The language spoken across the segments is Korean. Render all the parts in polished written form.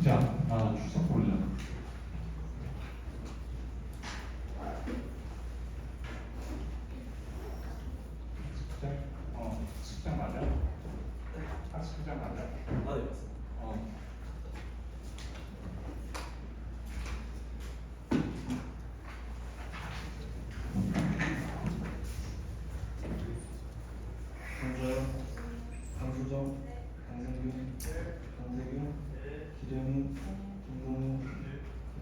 자, 출석 보자. 숙제 맞아? 숙제 맞아? 네, 맞습니다. 강서영, 강수정, 강승균, 강태균, 기령이, 김동우,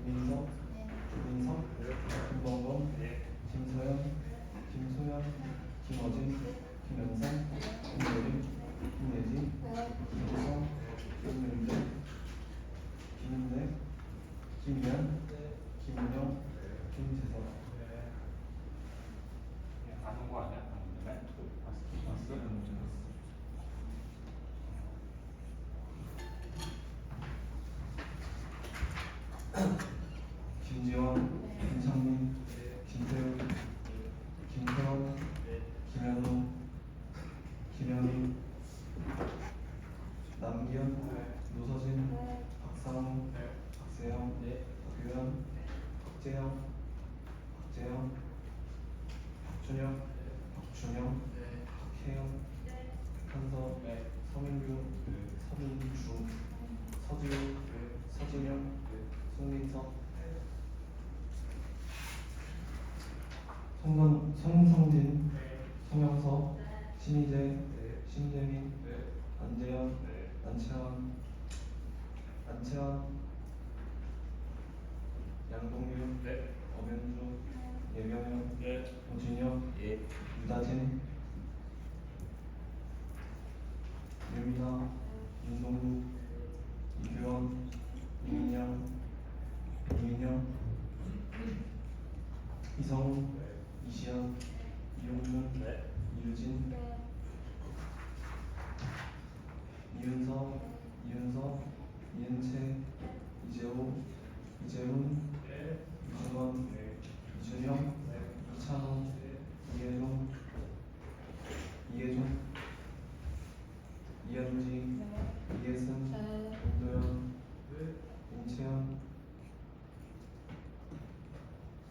김민석, 조민석, 김범범, 김서영, 김소연, 김어진, 김연상, 김예림, 김예지, 김혜성, 김윤재, 김윤대, 김미연, 김은영, 김재석. 아는 거 아니야? 네? 왔어? 김지원, 김창민, 김태우, 김태원, 김현우, 김현우, 남기현, 노서진, 박상우, 박세영, 박규현, 박재영, 박재영, 박준혁, 박준영, 박혜영, 한서, 서민규, 서민주, 서지우, 서진영, 송민석, 송성진, 송영석, 신희재, 신재민, 안재현, 안채원, 안채원, 양동규, 엄현주, 예병현, 오진혁, 유다진, 유민아, 윤동구, 이규원, 이민영, 이민영, 이성우, 이시연, 이용준, 이유진, 이윤서, 이윤석, 이은채, 이재호, 이재훈, 이준원, 이준영, 이찬호, 이혜종, 이혜종, 이현지, 이혜승, 임도현, 임채연,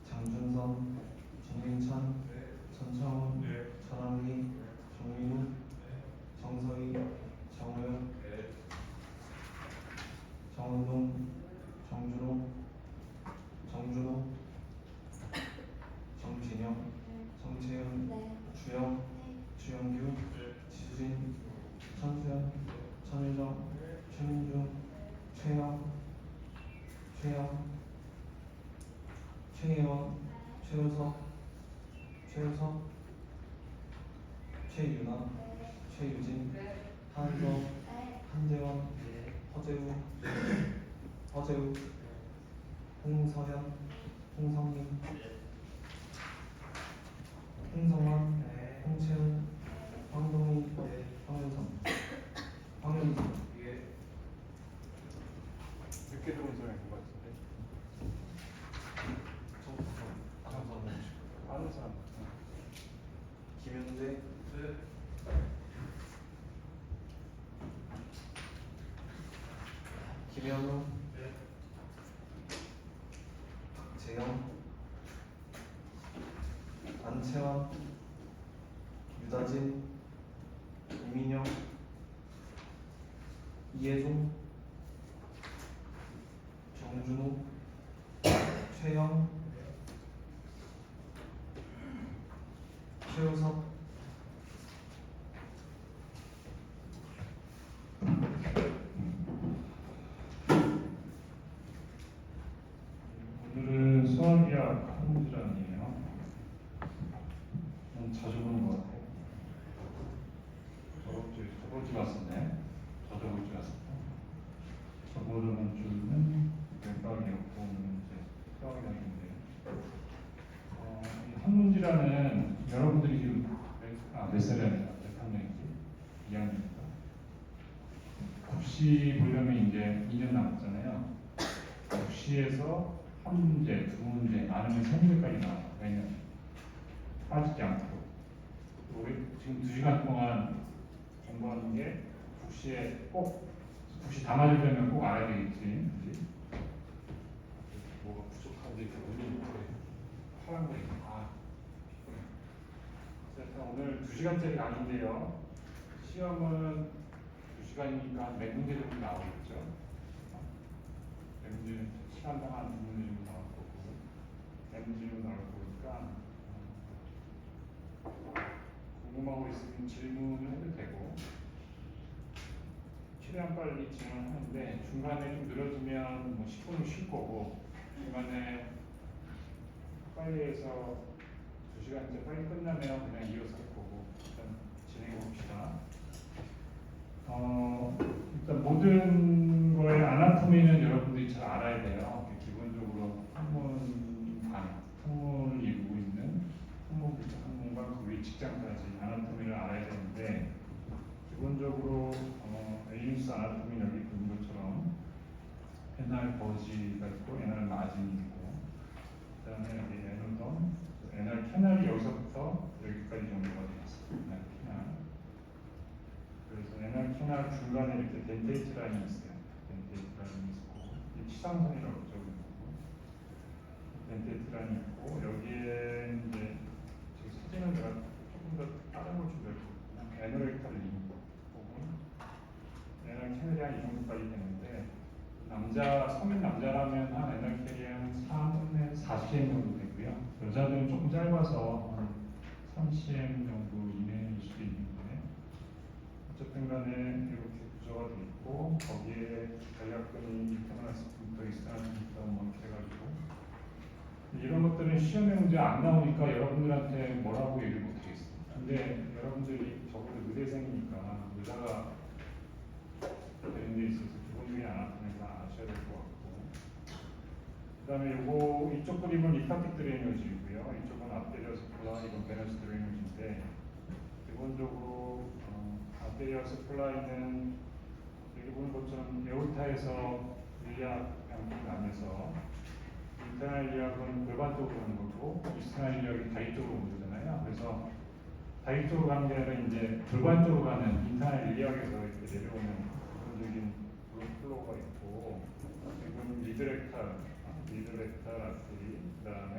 장준선, 정민찬, 전창훈, 전학리, 정민우, 정서희, 정우영, 정은동, 정준호, 정준호, 정진영, 정채윤, 주영, 주영규, 지수진, 천수연, 천유정, 최민중, 최영, 최영, 최혜원, 최우석, 최우석, 최유나, 최유진, 한서, 한재원, 허재우, 허재우, 홍서현, 홍성민, 홍성환, 홍채은, 황동희, 황윤선, 황윤선. 늦게 들어온 사람인 것 같은데. 아는 사람. 김현재, 김현우, 박재영, 안채원, 유다진, 이민영, 이혜종, 정준호, 최영, 최우석, 오늘은 수학이야 한문이랑이에요. 자주 보는 것 같아요. 저번 주 왔었네. 저번 주 왔었고. 저번 주는 왼방이었고 오늘은 이제 수학이랑인데. 이 한문지라는 여러분들이 지금 몇 살이 아니라 몇 학년이지? 2학년인가? 국시 보려면 이제 2년 남았잖아요. 국시에서 한 문제, 두 문제, 아니면 세 문제까지 나와요. 매년 빠지지 않고. 우리 지금 2시간 동안 공부하는 게 국시에 꼭 붓이 다 맞으려면 꼭 알아야 되겠지. 그치? 뭐가 부족한지 눈이 파란 거 있고. 자, 일단 오늘 2시간짜리 강의인데요. 시험은 2시간이니까 4문제 정도 나오겠죠. 4문제는 시간당 한 2문제 정도 나올 거고, 4문제 정도 나올 거니까 궁금하고 있으면 질문을 해도 되고, 최대한 빨리 진행하는데 중간에 좀 늘어지면 뭐 10분은 쉴 거고, 중간에 빨리 해서 2시간째 빨리 끝나면 그냥 이어서 할 거고, 일단 진행해 봅시다. 일단 모든 거의 아나토미는 여러분들이 잘 알아야 돼요. 기본적으로 항문을 이루고 있는 항문부터 항문과 그 위 직장까지 아나토미를 알아야 되는데, 기본적으로 에이무스 아나토미 여기 보는 것처럼 에날 버지가 있고 에날 마진이 있고, 그다음에 여기 에노덤, 에날 캐널이 여기서부터 여기까지 정도가 되겠어요. 에날 캐널. 그래서 에날 캐널 중간에 이렇게 덴테이트 라인이 있어요. 덴테이트 라인이 있고, 이 치상선이라고 그러죠. 덴테이트 라인이 있고, 여기에 이제 지금 사진은 제가 조금 더 다른 걸 준비했고, 에노렉탈 링 혹은 에날 캐널이 한 이 정도까지 되는데, 성인 남자라면 한 에날 캐널이 한 3에서 4cm 정도 되고요. 여자들은 조금 짧아서 한 3cm 정도 이내일 수도 있는데, 어쨌든 간에 이렇게 구조가 되어 있고, 거기에 전략근이 인터널스부터 익스터널스부터 뭐 이렇게 해가지고, 이런 것들은 시험에 문제 안 나오니까 여러분들한테 뭐라고 얘기를 못 하겠어요. 근데 여러분들이 적어도 의대생이니까 의사가 되는 데 있어서 기본적인 아나토미를 아셔야 될 것 같고, 그 다음에 요거 이쪽 그림은 리파틱 드레이너지고요. 이쪽은 아테리어스 플라, 이건 베너스 드레이너지인데, 기본적으로 아테리어스 플라이는 여기 보는 것처럼 에오르타에서 일리악 양쪽이 나면서, 인터널 일리악은 골반 쪽으로 오는 거고, 이스터널 일리악이 다리 쪽으로 오는 거잖아요. 그래서 다리 쪽으로 가는 게 아니라 이제 골반 쪽으로 가는 인터널 일리악에서 이렇게 내려오는 기본적인 플로우가 있고, 이건 미드렉탈 아테리, 그 다음에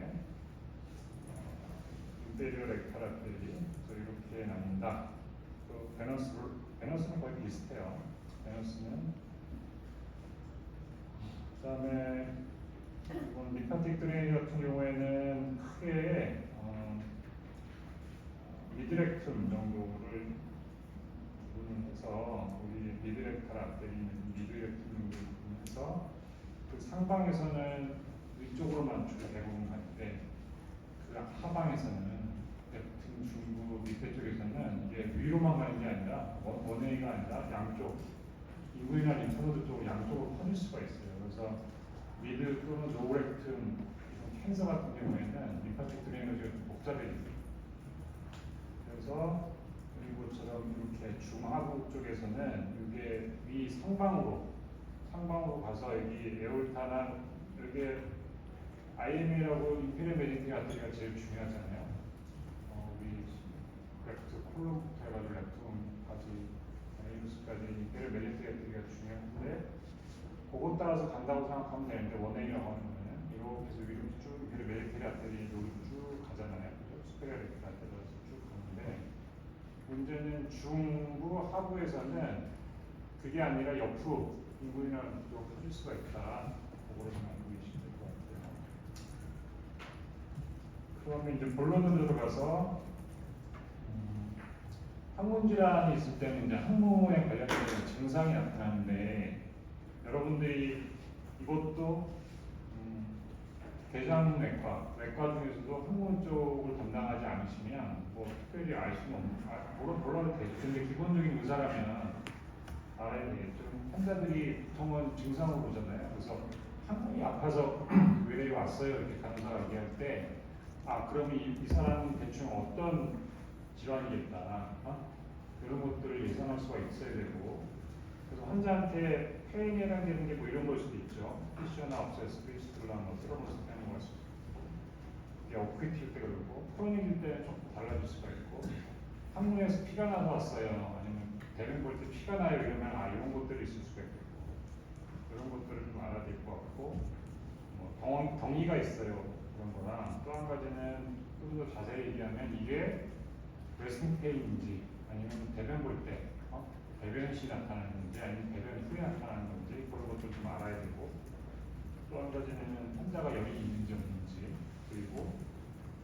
인테리어 렉탈 아테리, 그래서 이렇게 나뉜다. 또 베너스는 거의 비슷해요. 베너스는 그 다음에 이건 리파틱 드레인 같은 경우에는 크게 미드렉툼 정도를 구분해서, 우리 미드렉탈 아테리는 미드렉툼 구분해서 그 상방에서는 위쪽으로만 주로 대부분 가는데, 그 하방에서는 등 중부 밑에 쪽에서는 이게 위로만 가는 게 아니라 원웨이가 아니라 양쪽 인구이나 림프노드 쪽으로 양쪽으로 퍼질 수가 있어요. 그래서 미드 또는 노렉툼 캔서 같은 경우에는 리파틱 드레이너지가 좀 복잡해집니다. 그래서 이것처럼 이렇게 중하부 쪽에서는 이게 위 상방으로 가서 여기 에올타나 여기 IMA라고 인피리어 메디티 아테리가 제일 중요하잖아요. 우리 렉트 콜롬부터 해가지고 렉툼까지 에이루스까지 인피리어 메디티 아테리가 중요한데, 그것 따라서 간다고 생각하면 되는데, 원웨이라고 하는 거는 이렇게 해서 위로 쭉 인피리어 메디티 아테리 여기 쭉 가잖아요. 스페리어 메디티 아테리가 쭉 가는데, 문제는 중부 하부에서는 그게 아니라 옆으로 인구이나 또 퍼질 수가 있다. 그거를 좀 알고 계시면 될 것 같아요. 그러면 이제 본론으로 들어가서, 항문 질환이 있을 때는 이제 항문에 관련된 증상이 나타나는데, 여러분들이 이것도 대장내과 중에서도 항문 쪽을 담당하지 않으시면 뭐 특별히 알 수는 없는, 몰라도 되죠. 근데 기본적인 의사라면 알아야 되겠죠. 환자들이 보통은 증상을 보잖아요. 그래서 항문이 아파서 외래에 왔어요 이렇게 간호사가 얘기할 때, 그러면 이 사람은 대충 어떤 질환이겠다, 이런 것들을 예상할 수가 있어야 되고, 그래서 환자한테 페인에 해당되는 게 뭐 이런 걸 수도 있죠. 피시어나 업세스, 피스툴라, 트러머스 하는 걸 수도 있고, 이게 어크리티일 때가 그렇고, 크로닉일 때는 조금 달라질 수가 있고, 항문에서 피가 나서 왔어요, 아니면 대변 볼 때 피가 나요 이러면 이런 것들이 있을 수가 있고, 그런 것들을 좀 알아야 될 것 같고 뭐 덩이가 있어요. 그런 거랑 또 한 가지는 좀 더 자세히 얘기하면 이게 레스팅 페인인지 아니면 대변 볼 때 대변시 나타나는 건지 아니면 대변 후에 나타나는 건지 그런 것도 좀 알아야 되고 또 한 가지는 환자가 열이 있는지 없는지 그리고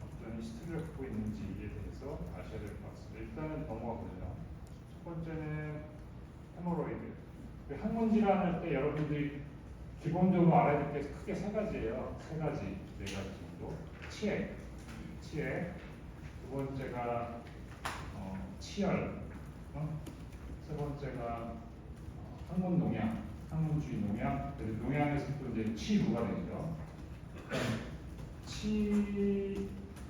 어떤 히스토리를 갖고 있는지에 대해서 아셔야 될 것 같습니다. 일단은 넘어가 보죠. 첫 번째는 헤모로이드. 항문 질환할 때 여러분들이 기본적으로 알아야 될 게 크게 세 가지예요. 네 가지 정도. 치액. 두 번째가 치열. 세 번째가 항문 농양, 항문주의 농양. 그래서 농양에서 또 이제 치루가 되죠.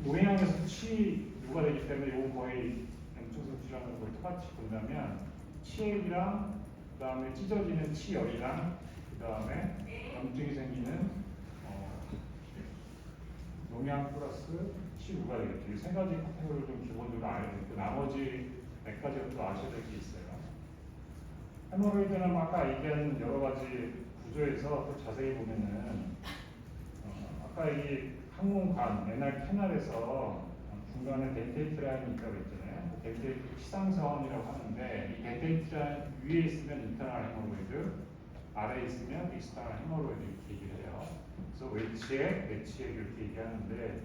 농양에서 치루가 되기 때문에 이건 거의 염증성 질환을 거의 똑같이 본다면 치액이랑 그다음에 찢어지는 치열이랑 그다음에 염증이 생기는 농양 플러스 치루가 되겠죠. 이 세 가지 카테고리를 좀 기본적으로 알아야 되고 나머지 몇 가지를 또 아셔야 될 게 있어요. 헤모로이드는 아까 얘기한 여러 가지 구조에서 또 자세히 보면은 아까 이 항문관 맨날 캐널에서 중간에 덴테이트 라인이 있다고 했잖아요. 덴테이트 치상선이라고 하는데 이 덴테이트 라인 위에 있으면 인터널 헤모로이드, 아래에 있으면 익스터널 헤모로이드 이렇게 얘기를 해요. 그래서 외치액, 내치액 이렇게 얘기하는데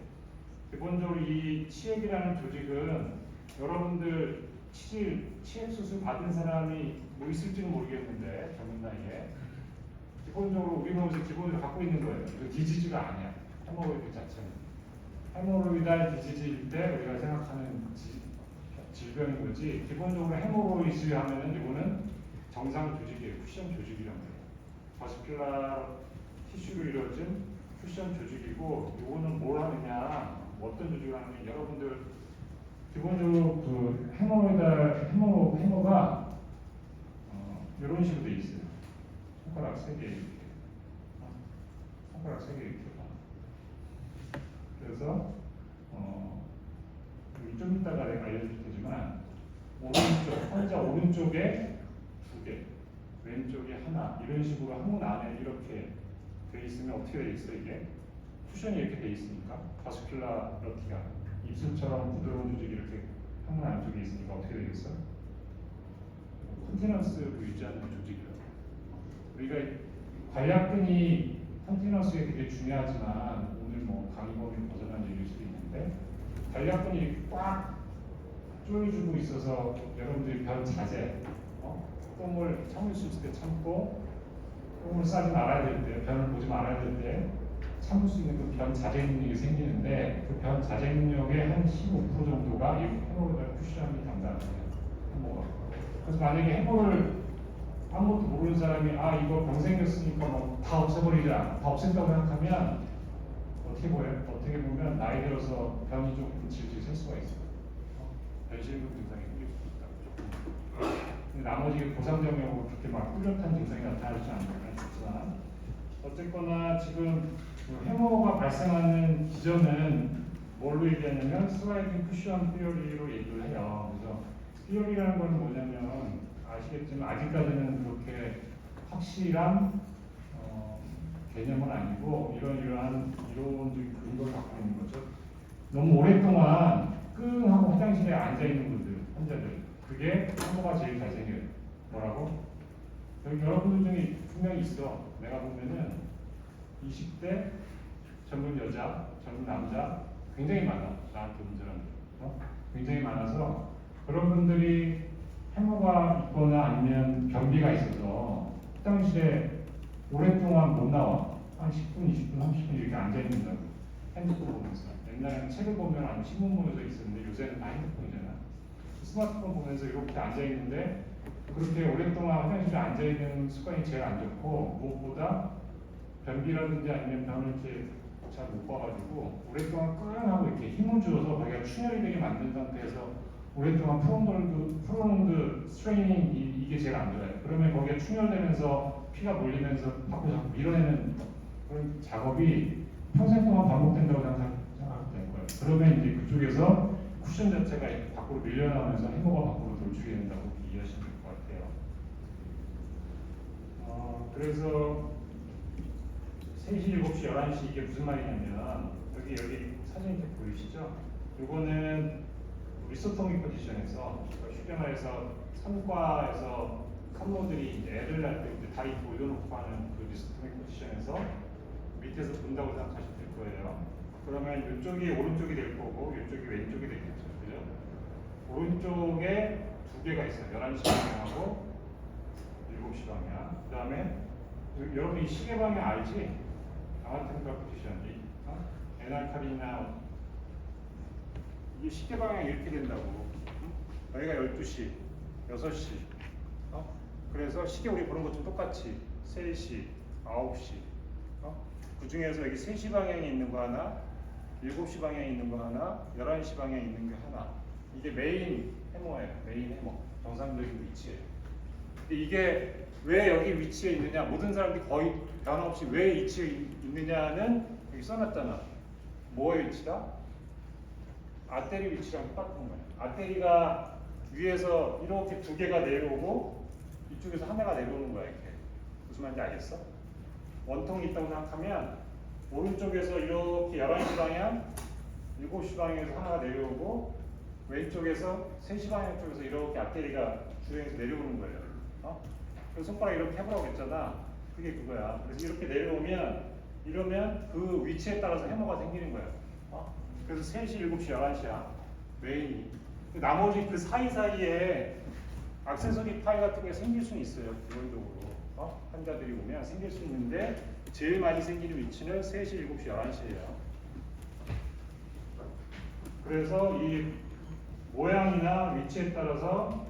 기본적으로 이 치액이라는 조직은 여러분들 치액 수술 받은 사람이 뭐 있을지는 모르겠는데 젊은 나이에 기본적으로 우리 몸에서 기본적으로 갖고 있는 거예요. 이거 디지즈가 아니야. 헤모로이드 자체는 헤모로이달 디지즈일 때 우리가 생각하는 질병인 거지. 기본적으로 헤모로이드 하면은 이거는 정상 조직이에요. 쿠션 조직이란 말이에요. 바스큘라 티슈로 이루어진 쿠션 조직이고 이거는 뭘 하느냐, 어떤 조직을 하느냐. 여러분들 기본적으로 그 헤모가 이런 식으로 돼 있어요. 손가락 3개 이렇게. 손가락 3개 이렇게. 그래서 좀 이따가 내가 알려줄 테지만 오른쪽 환자 오른쪽에 2개, 왼쪽에 하나 이런 식으로 항문 안에 이렇게 돼 있으면 어떻게 돼 있어 이게? 쿠션이 이렇게 돼 있으니까 바스큘라 러티가 입술처럼 부드러운 조직이 이렇게 항문 안쪽에 있으니까 어떻게 되겠어? 컨티넌스를 유지하는 조직이에요. 우리가 관략근이 컨티넌스에 되게 중요하지만 오늘 뭐 강의범위 벗어난 얘기일 수도 있는데 관략근이 이렇게 꽉 조여주고 있어서 여러분들이 변 자제, 똥을 참을 수 있을 때 참고 똥을 싸지 말아야 될 때, 변을 보지 말아야 될 때 참을 수 있는 그 변 자제 능력이 생기는데 그 변 자제 능력의 한 15% 정도가 이 헤모로이드 쿠션이 담당해요. 헤모가. 그래서 만약에 헤모를 아무것도 모르는 사람이 이거 병 생겼으니까 뭐 다 없애버리자, 다 없앤다고 생각하면 어떻게 보면 나이 들어서 변이 조금 질질 셀 수가 있어요. 변실금 증상이 생길 수 있다. 근데 나머지 고상정형으로 그렇게 막 뚜렷한 증상이 나타나지 않지만 어쨌거나 지금 헤모가 발생하는 기전은 뭘로 얘기하냐면 슬라이딩 쿠션 피어리로 얘기를 해요. 그래서 피어리라는 건 뭐냐면 아시겠지만 아직까지는 그렇게 확실한 개념은 아니고 이러한 이론적인 근거를 갖고 있는 거죠. 너무 오랫동안 끙하고 화장실에 앉아 있는 분들, 환자들, 그게 헤모가 제일 잘 생겨요. 뭐라고? 여기 여러분들 중에 분명히 있어. 내가 보면은 20대 젊은 여자, 젊은 남자 굉장히 많아. 나한테 운전하는 굉장히 많아서 그런 분들이 헤모가 있거나 아니면 변비가 있어서 화장실에 오랫동안 못 나와. 한 10분, 20분, 30분 이렇게 앉아있는다고. 핸드폰 보면서. 옛날에는 책을 보면 아니면 신문 보면서 있었는데 요새는 다 핸드폰이잖아. 스마트폰 보면서 이렇게 앉아있는데 그렇게 오랫동안 화장실에 앉아있는 습관이 제일 안 좋고 무엇보다 변비라든지 아니면 변을 이렇게 잘 못 봐가지고 오랫동안 끙하고 이렇게 힘을 줘서 거기가 충혈이 되게 만든 상태에서 오랫동안 프로롱드 스트레이닝 이게 제일 안 좋아요. 그러면 거기가 충혈되면서 피가 몰리면서 자꾸 밀어내는 그런 작업이 평생 동안 반복된다고 생각하면 될 거예요. 그러면 이제 그쪽에서 쿠션 자체가 밖으로 밀려나오면서 헤모가 밖으로 돌출이 된다고 이해하시면 될 것 같아요. 그래서 3시, 7시, 11시 이게 무슨 말이냐면 여기 사진 이렇게 보이시죠? 이거는 리소토믹 포지션에서 쉽게 말해서 산과에서 산모들이 이제 애를 낳을 때 다리 이렇게 올려놓고 하는 그 리소토믹 포지션에서 밑에서 본다고 생각하시면 될 거예요. 그러면 이쪽이 오른쪽이 될 거고 이쪽이 왼쪽이 되겠죠. 그죠? 오른쪽에 두 개가 있어요. 11시 방향하고 7시 방향. 그 다음에 여러분 이 시계 방향 알지? 아마트인가 포지션이 에날칼이나 이게 시계 방향이 이렇게 된다고. 여기가 12시, 6시. 그래서 시계 우리 보는 것좀 똑같이 3시, 9시. 그 중에서 여기 3시 방향에 있는 거 하나, 7시 방향에 있는 거 하나, 11시 방향에 있는 게 하나. 이게 메인 해머예요. 메인 해머. 정상적인 위치예요. 근데 이게 왜 여기 위치에 있느냐? 모든 사람들이 거의 변함없이 왜 위치에 있느냐는 여기 써놨잖아. 뭐의 위치다? 아테리 위치랑 똑같은 거예요. 아테리가 위에서 이렇게 두 개가 내려오고 이쪽에서 하나가 내려오는 거야. 이렇게. 무슨 말인지 알겠어? 원통이 있다고 생각하면 오른쪽에서 이렇게 11시 방향, 7시 방향에서 하나가 내려오고 왼쪽에서 3시 방향 쪽에서 이렇게 앞대리가 주행해서 내려오는 거예요. 그래서 손가락 이렇게 해보라고 했잖아. 그게 그거야. 그래서 이렇게 내려오면 이러면 그 위치에 따라서 해머가 생기는 거예요. 그래서 3시, 7시, 11시야. 메인이. 나머지 그 사이사이에 액세서리 파일 같은 게 생길 수는 있어요. 기본적으로. 환자들이 오면 생길 수 있는데 제일 많이 생기는 위치는 3시, 7시, 11시예요. 그래서 이 모양이나 위치에 따라서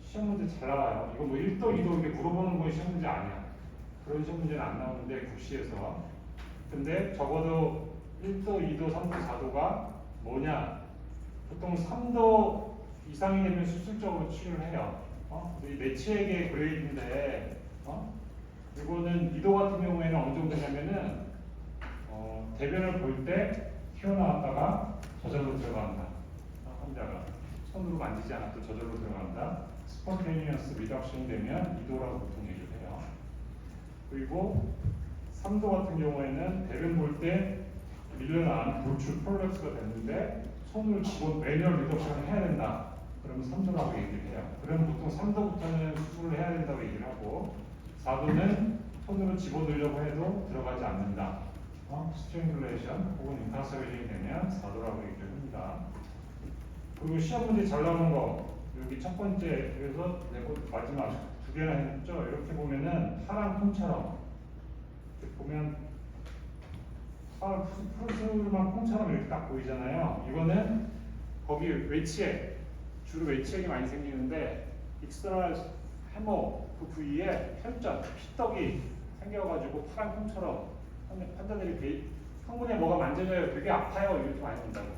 시험 문제 잘 나와요. 이거 뭐 1도, 2도 이렇게 물어보는 건 시험 문제 아니야. 그런 시험 문제는 안 나오는데 국시에서. 근데 적어도 1도, 2도, 3도, 4도가 뭐냐? 보통 3도 이상이 되면 수술적으로 치료를 해요. 이 매치액의 그레이드인데, 이거는 2도 같은 경우에는 어느 정도 되냐면은 대변을 볼 때 튀어나왔다가 저절로 들어간다. 환자가 손으로 만지지 않아도 저절로 들어간다. 스폰테니어스 리덕션이 되면 2도라고 보통 얘기를 해요. 그리고 3도 같은 경우에는 대변 볼 때 밀려난 돌출 폴렉스가 됐는데 손으로 집어 매뉴얼 리덕션을 해야 된다. 그러면 3도라고 얘기를 해요. 그럼 보통 3도부터는 수술을 해야 된다고 얘기를 하고 4도는 손으로 집어넣으려고 해도 들어가지 않는다. 스트링글레이션 혹은 인카서레이션이 되면 4도라고 얘기를 합니다. 그리고 시험 문제 잘 나오는 거 여기 첫 번째 그래서 마지막 두 개나 했죠. 이렇게 보면은 파란 콩처럼 이렇게 보면 푸르스름한 콩처럼 이렇게 딱 보이잖아요. 이거는 거기 외치액 주로 외치액이 많이 생기는데 익스터널 해머 그 부위에 혈전, 피떡이 생겨가지고 파란 콩처럼 환자들이 항문에 뭐가 만져져요. 되게 아파요. 이렇게 많이 온다고.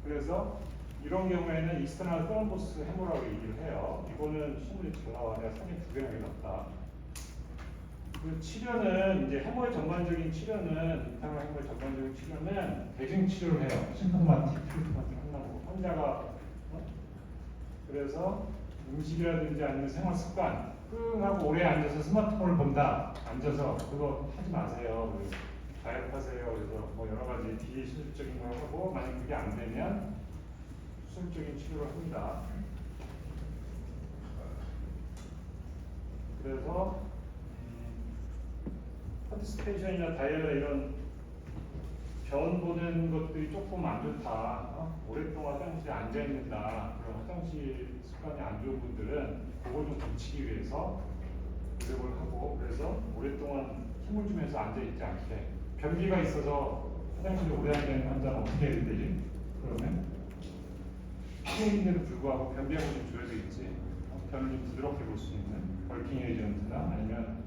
그래서 이런 경우에는 익스터널 트롬보스 해머라고 얘기를 해요. 이거는 신문이 잘 나와. 내가 사진 두 개나 읽었다. 그 치료는 이제 해머의 전반적인 치료는 인터널 해머의 전반적인 치료는 대증 치료를 해요. 심프토마틱, 트리트먼트 한다고 환자가 그래서 음식이라든지 아니면 생활 습관 끙 하고 오래 앉아서 스마트폰을 본다. 앉아서 그거 하지 마세요. 가입하세요. 그래서 뭐 여러 가지 비실질적인 걸 하고 만약 그게 안 되면 수술적인 치료를 합니다. 그래서 컨디스페이션이나 다이어라 이런 변 보는 것들이 조금 안 좋다. 오랫동안 화장실에 앉아 있는다. 그런 화장실 습관이 안 좋은 분들은 그걸 좀 고치기 위해서 노력을 하고 그래서 오랫동안 힘을 주면서 앉아 있지 않게 변비가 있어서 화장실에 오래 앉아 있는 환자는 어떻게 해야 되지? 그러면 피해인데도 불구하고 변비약을 좀 줘야 되겠지. 변을 좀 부드럽게 볼 수 있는 벌킹 에이전트나 아니면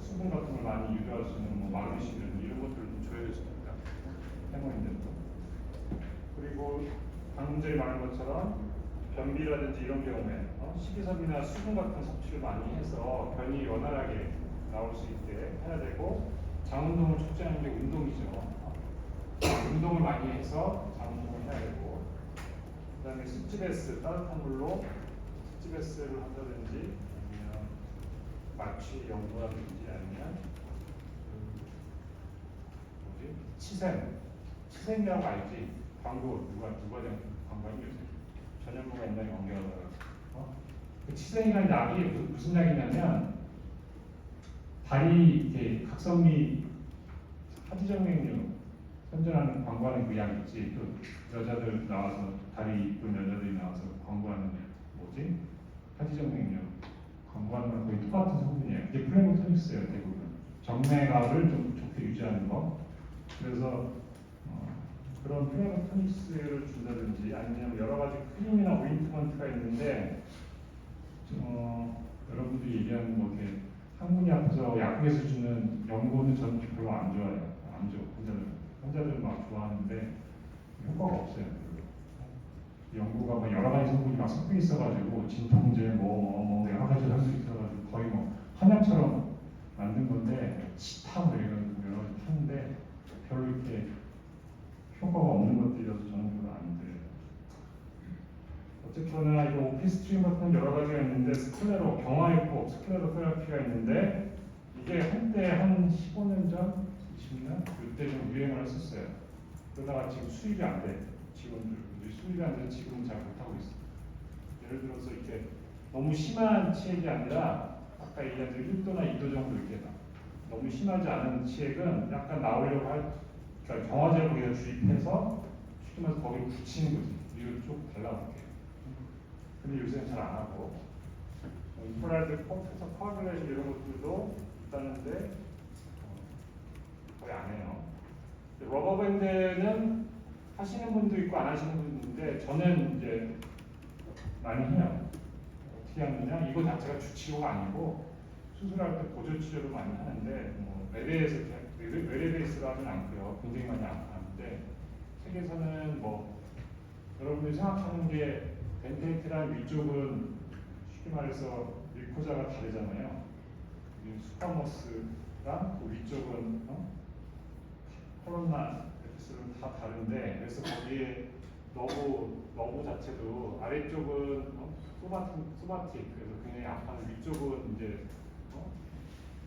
수분 같은 걸 많이 유도할 수 있는 뭐 마그네슘 이런 것들을 좀 줘야 될 수 있다. 해머인데도. 그리고 방금 전에 말한 것처럼 변비라든지 이런 경우에 식이섬유나 수분 같은 섭취를 많이 해서 변이 원활하게 나올 수 있게 해야 되고 장운동을 촉진하는 게 운동이죠. 운동을 많이 해서 장운동을 해야 되고 그 다음에 습지베스 따뜻한 물로 습지베스를 한다든지 아니면 마취 연구라든지 아니면 치샘이라고 알지? 광고 누가 광고하니 요새 전현무가 옛날에 연결하더라고. 그 치샘이라는 약이 무슨 약이냐면 다리 이렇게 각성미 하지정맥류 선전하는 광고하는 그 약 있지. 또 여자들 나와서 다리 이쁜 여자들이 나와서 광고하는 하지정맥류 광고하는 거랑 거의 똑같은 성분이에요. 이게 플레보토닉스예요 대부분. 정맥압을 좀 좋게 유지하는 거. 그래서 그런 플레보토닉스를 준다든지 아니면 여러 가지 크림이나 오인트먼트가 있는데 여러분들이 얘기하는 뭐 이렇게 항문이 아파서 약국에서 주는 연고는 저는 별로 안 좋아해요. 안 좋아. 환자들은 막 좋아하는데 효과가 없어요. 연고가 뭐 여러 가지 성분이 막 섞여 있어가지고 진통제 뭐 여러 가지 할 수 있어가지고 거의 뭐 한약처럼 만든 건데 치타 뭐 이런 여러 가지 타는데 별로 이렇게 효과가 없는 것들이라서 저는 별로 안 돼요. 어쨌거나 이거 오피스트림 같은 여러 가지가 있는데 스클레로 경화했고 스클레로 테라피가 있는데 이게 한때 한 15년 전, 20년 그때 좀 유행을 했었어요. 그러다가 지금 수입이 안 돼. 직원들 수입이 안 돼서 지금은 잘 못하고 있어. 예를 들어서 이렇게 너무 심한 치액이 아니라 아까 얘기한 대로 1도나 2도 정도 이렇게 너무 심하지 않은 치액은 약간 나오려고 그러니까 경화제를 거기다 주입해서 주입해서 거기를 붙이는 거지. 위로 쭉 발라볼게. 근데 요새는 잘 안 하고 인프라드 컴퓨터 파블렛 이런 것들도 있다는데 거의 안 해요. 러버밴드는 하시는 분도 있고 안 하시는 분도 있는데 저는 이제 많이 해요. 어떻게 하느냐? 이거 자체가 주치료가 아니고 수술할 때 보조 치료를 많이 하는데 뭐 외래 베이스로 하진 않고요. 굉장히 많이 아픈데 책에서는 뭐 여러분들이 생각하는 게 덴테이트란 위쪽은 쉽게 말해서 밀코자가 다르잖아요. 스카머스랑 그 위쪽은 코로나 에피스는 다 다른데 그래서 거기에 너브 자체도 아래쪽은 소마틱 그래서 굉장히 아파하는 위쪽은 이제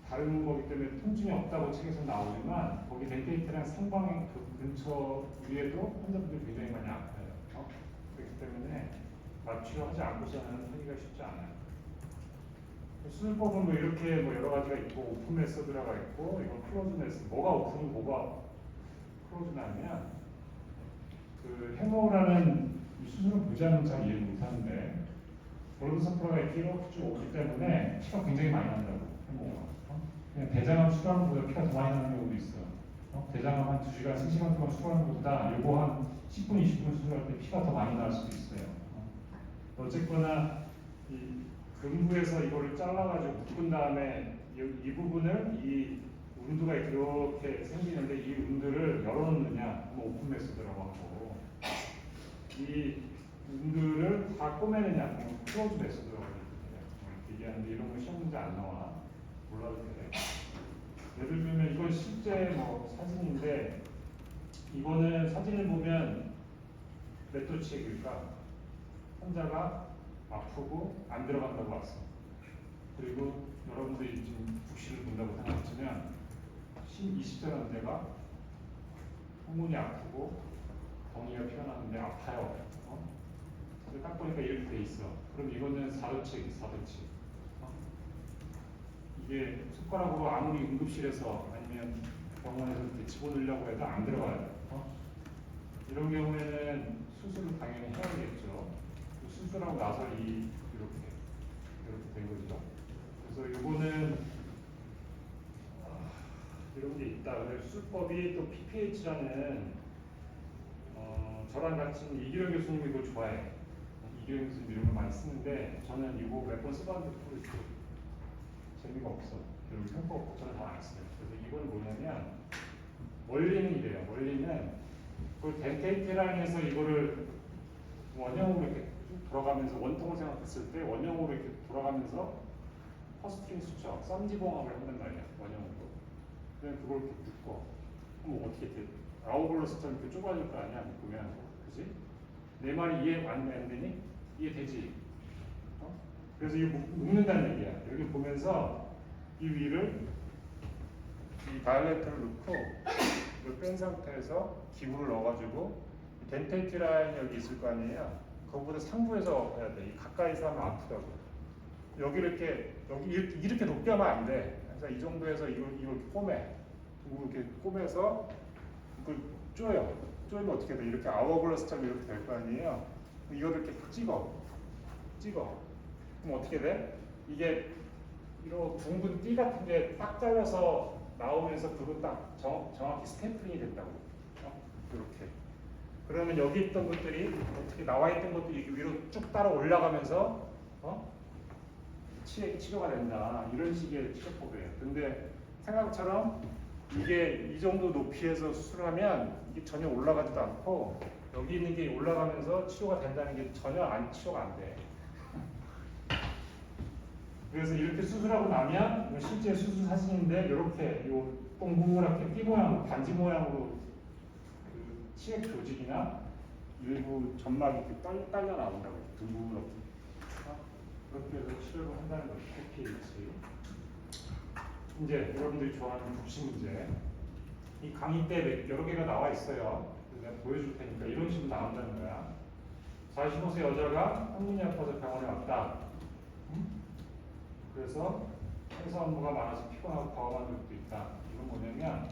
다른 거기 때문에 통증이 없다고 책에서 나오지만 거기 덴테이트랑 상방의 그 근처 위에도 환자분들이 굉장히 많이 아파요. 그렇기 때문에 마취를 하지 않고서는 하기가 쉽지 않아요. 수술법은 뭐 이렇게 뭐 여러 가지가 있고 오픈 메서드라가 있고 이건 클로즈 메서드. 뭐가 오픈이고 뭐가 클로즈냐면 그 해모라는 수술을 보지 않으면 잘 이해를 못하는데 블러드 서플라가 이렇게 쭉 오기 때문에 피가 굉장히 많이 난다고 해모가. 그냥 대장암 수술하는 것보다 피가 더 많이 나는 경우도 있어요. 대장암 한 2시간, 3시간 동안 수술하는 것보다 요거 한 10분, 20분 수술할 때 피가 더 많이 날 수도 있어요. 어쨌거나 이 근부에서 이거를 잘라가지고 묶은 다음에 이 부분을 이 운두가 이렇게 생기는데 이 운두를 열어놓느냐 뭐 오픈 메소드라고 하고 이 운두를 다 꼬매느냐 뭐 클로즈 메소드라고 얘기하는데 이런 거 시험 문제 안 나와. 몰라도 돼. 예를 들면 이건 실제 뭐 사진인데 이거는 사진을 보면 몇 도치액일까? 환자가 아프고 안 들어간다고 왔어. 그리고 여러분들이 지금 북시를 본다고 생각하시면 20대 남자가 항문이 아프고 덩이가 피어나는데 아파요. 근데 딱 보니까 이렇게 돼 있어. 그럼 이거는 4도치액이 4도치. 이게 손가락으로 아무리 응급실에서 아니면 병원에서 이렇게 집어넣으려고 해도 안 들어가요. 이런 경우에는 수술을 당연히 해야겠죠. 수술하고 나서 이렇게 된 거죠. 그래서 이거는 이런 게 있다. 그래서 수술법이 또 PPH라는 저랑 같이 이기령 교수님이 이걸 좋아해. 이기령 교수님 이런 걸 많이 쓰는데 저는 이거 몇 번 써봤는데 재미가 없어. 그리고 효과 없고 저는 잘 안 써요. 그래서 이건 뭐냐면 원리는 이래요. 원리는 그 덴테이트라인에서 이거를 원형으로 이렇게 돌아가면서 원통을 생각했을 때 원형으로 이렇게 돌아가면서 퍼스트링 수쳐 썸지봉합을 한단 말이야. 원형으로. 그냥 그걸 이렇게 묶어. 그럼 어떻게 돼? 아웃글러스처럼 이렇게 좁아질 거 아니야? 묶으면. 그지? 내 말이 이해 안 되니? 이해되지? 그래서 이거 묶는다는 얘기야. 여기 보면서 이 위를 이 다이렉트를 넣고 이걸 뺀 상태에서 기구를 넣어가지고 덴테이트 라인이 여기 있을 거 아니에요. 그거보다 상부에서 해야 돼. 이 가까이서 하면 아프다고. 여기 이렇게 높게 하면 안 돼. 그래서 이 정도에서 이걸 꼬매. 이렇게 꼬매서 이걸 쪼여. 쪼이면 어떻게 돼? 이렇게 아워글라스처럼 이렇게 될 거 아니에요. 이거를 이렇게 찍어. 그럼 어떻게 돼? 이게 이런 둥근 띠 같은 게 딱 잘려서 나오면서 그거 딱 정확히 스탬프링이 된다고. 이렇게. 그러면 여기 있던 것들이 어떻게 나와 있던 것들이 위로 쭉 따라 올라가면서 치료가 된다. 이런 식의 치료법이에요. 근데 생각처럼 이게 이 정도 높이에서 수술하면 이게 전혀 올라가지도 않고 여기 있는 게 올라가면서 치료가 된다는 게 전혀 치료가 안 돼. 그래서 이렇게 수술하고 나면 실제 수술 사진인데 이렇게 요 동그랗게 띠 모양, 반지 모양으로 그 치액 조직이나 일부 점막이 이렇게 딸려 나온다고. 등 부분 없이. 그렇게 해서 치료를 한다는 거죠. PPH. 이제 여러분들이 좋아하는 복시 문제. 이 강의 때 여러 개가 나와 있어요. 그래서 내가 보여줄 테니까 이런 식으로 나온다는 거야. 45세 여자가 한문이 아파서 병원에 왔다. 그래서 회사 업무가 많아서 피곤하고 과음한 적도 있다. 이건 뭐냐면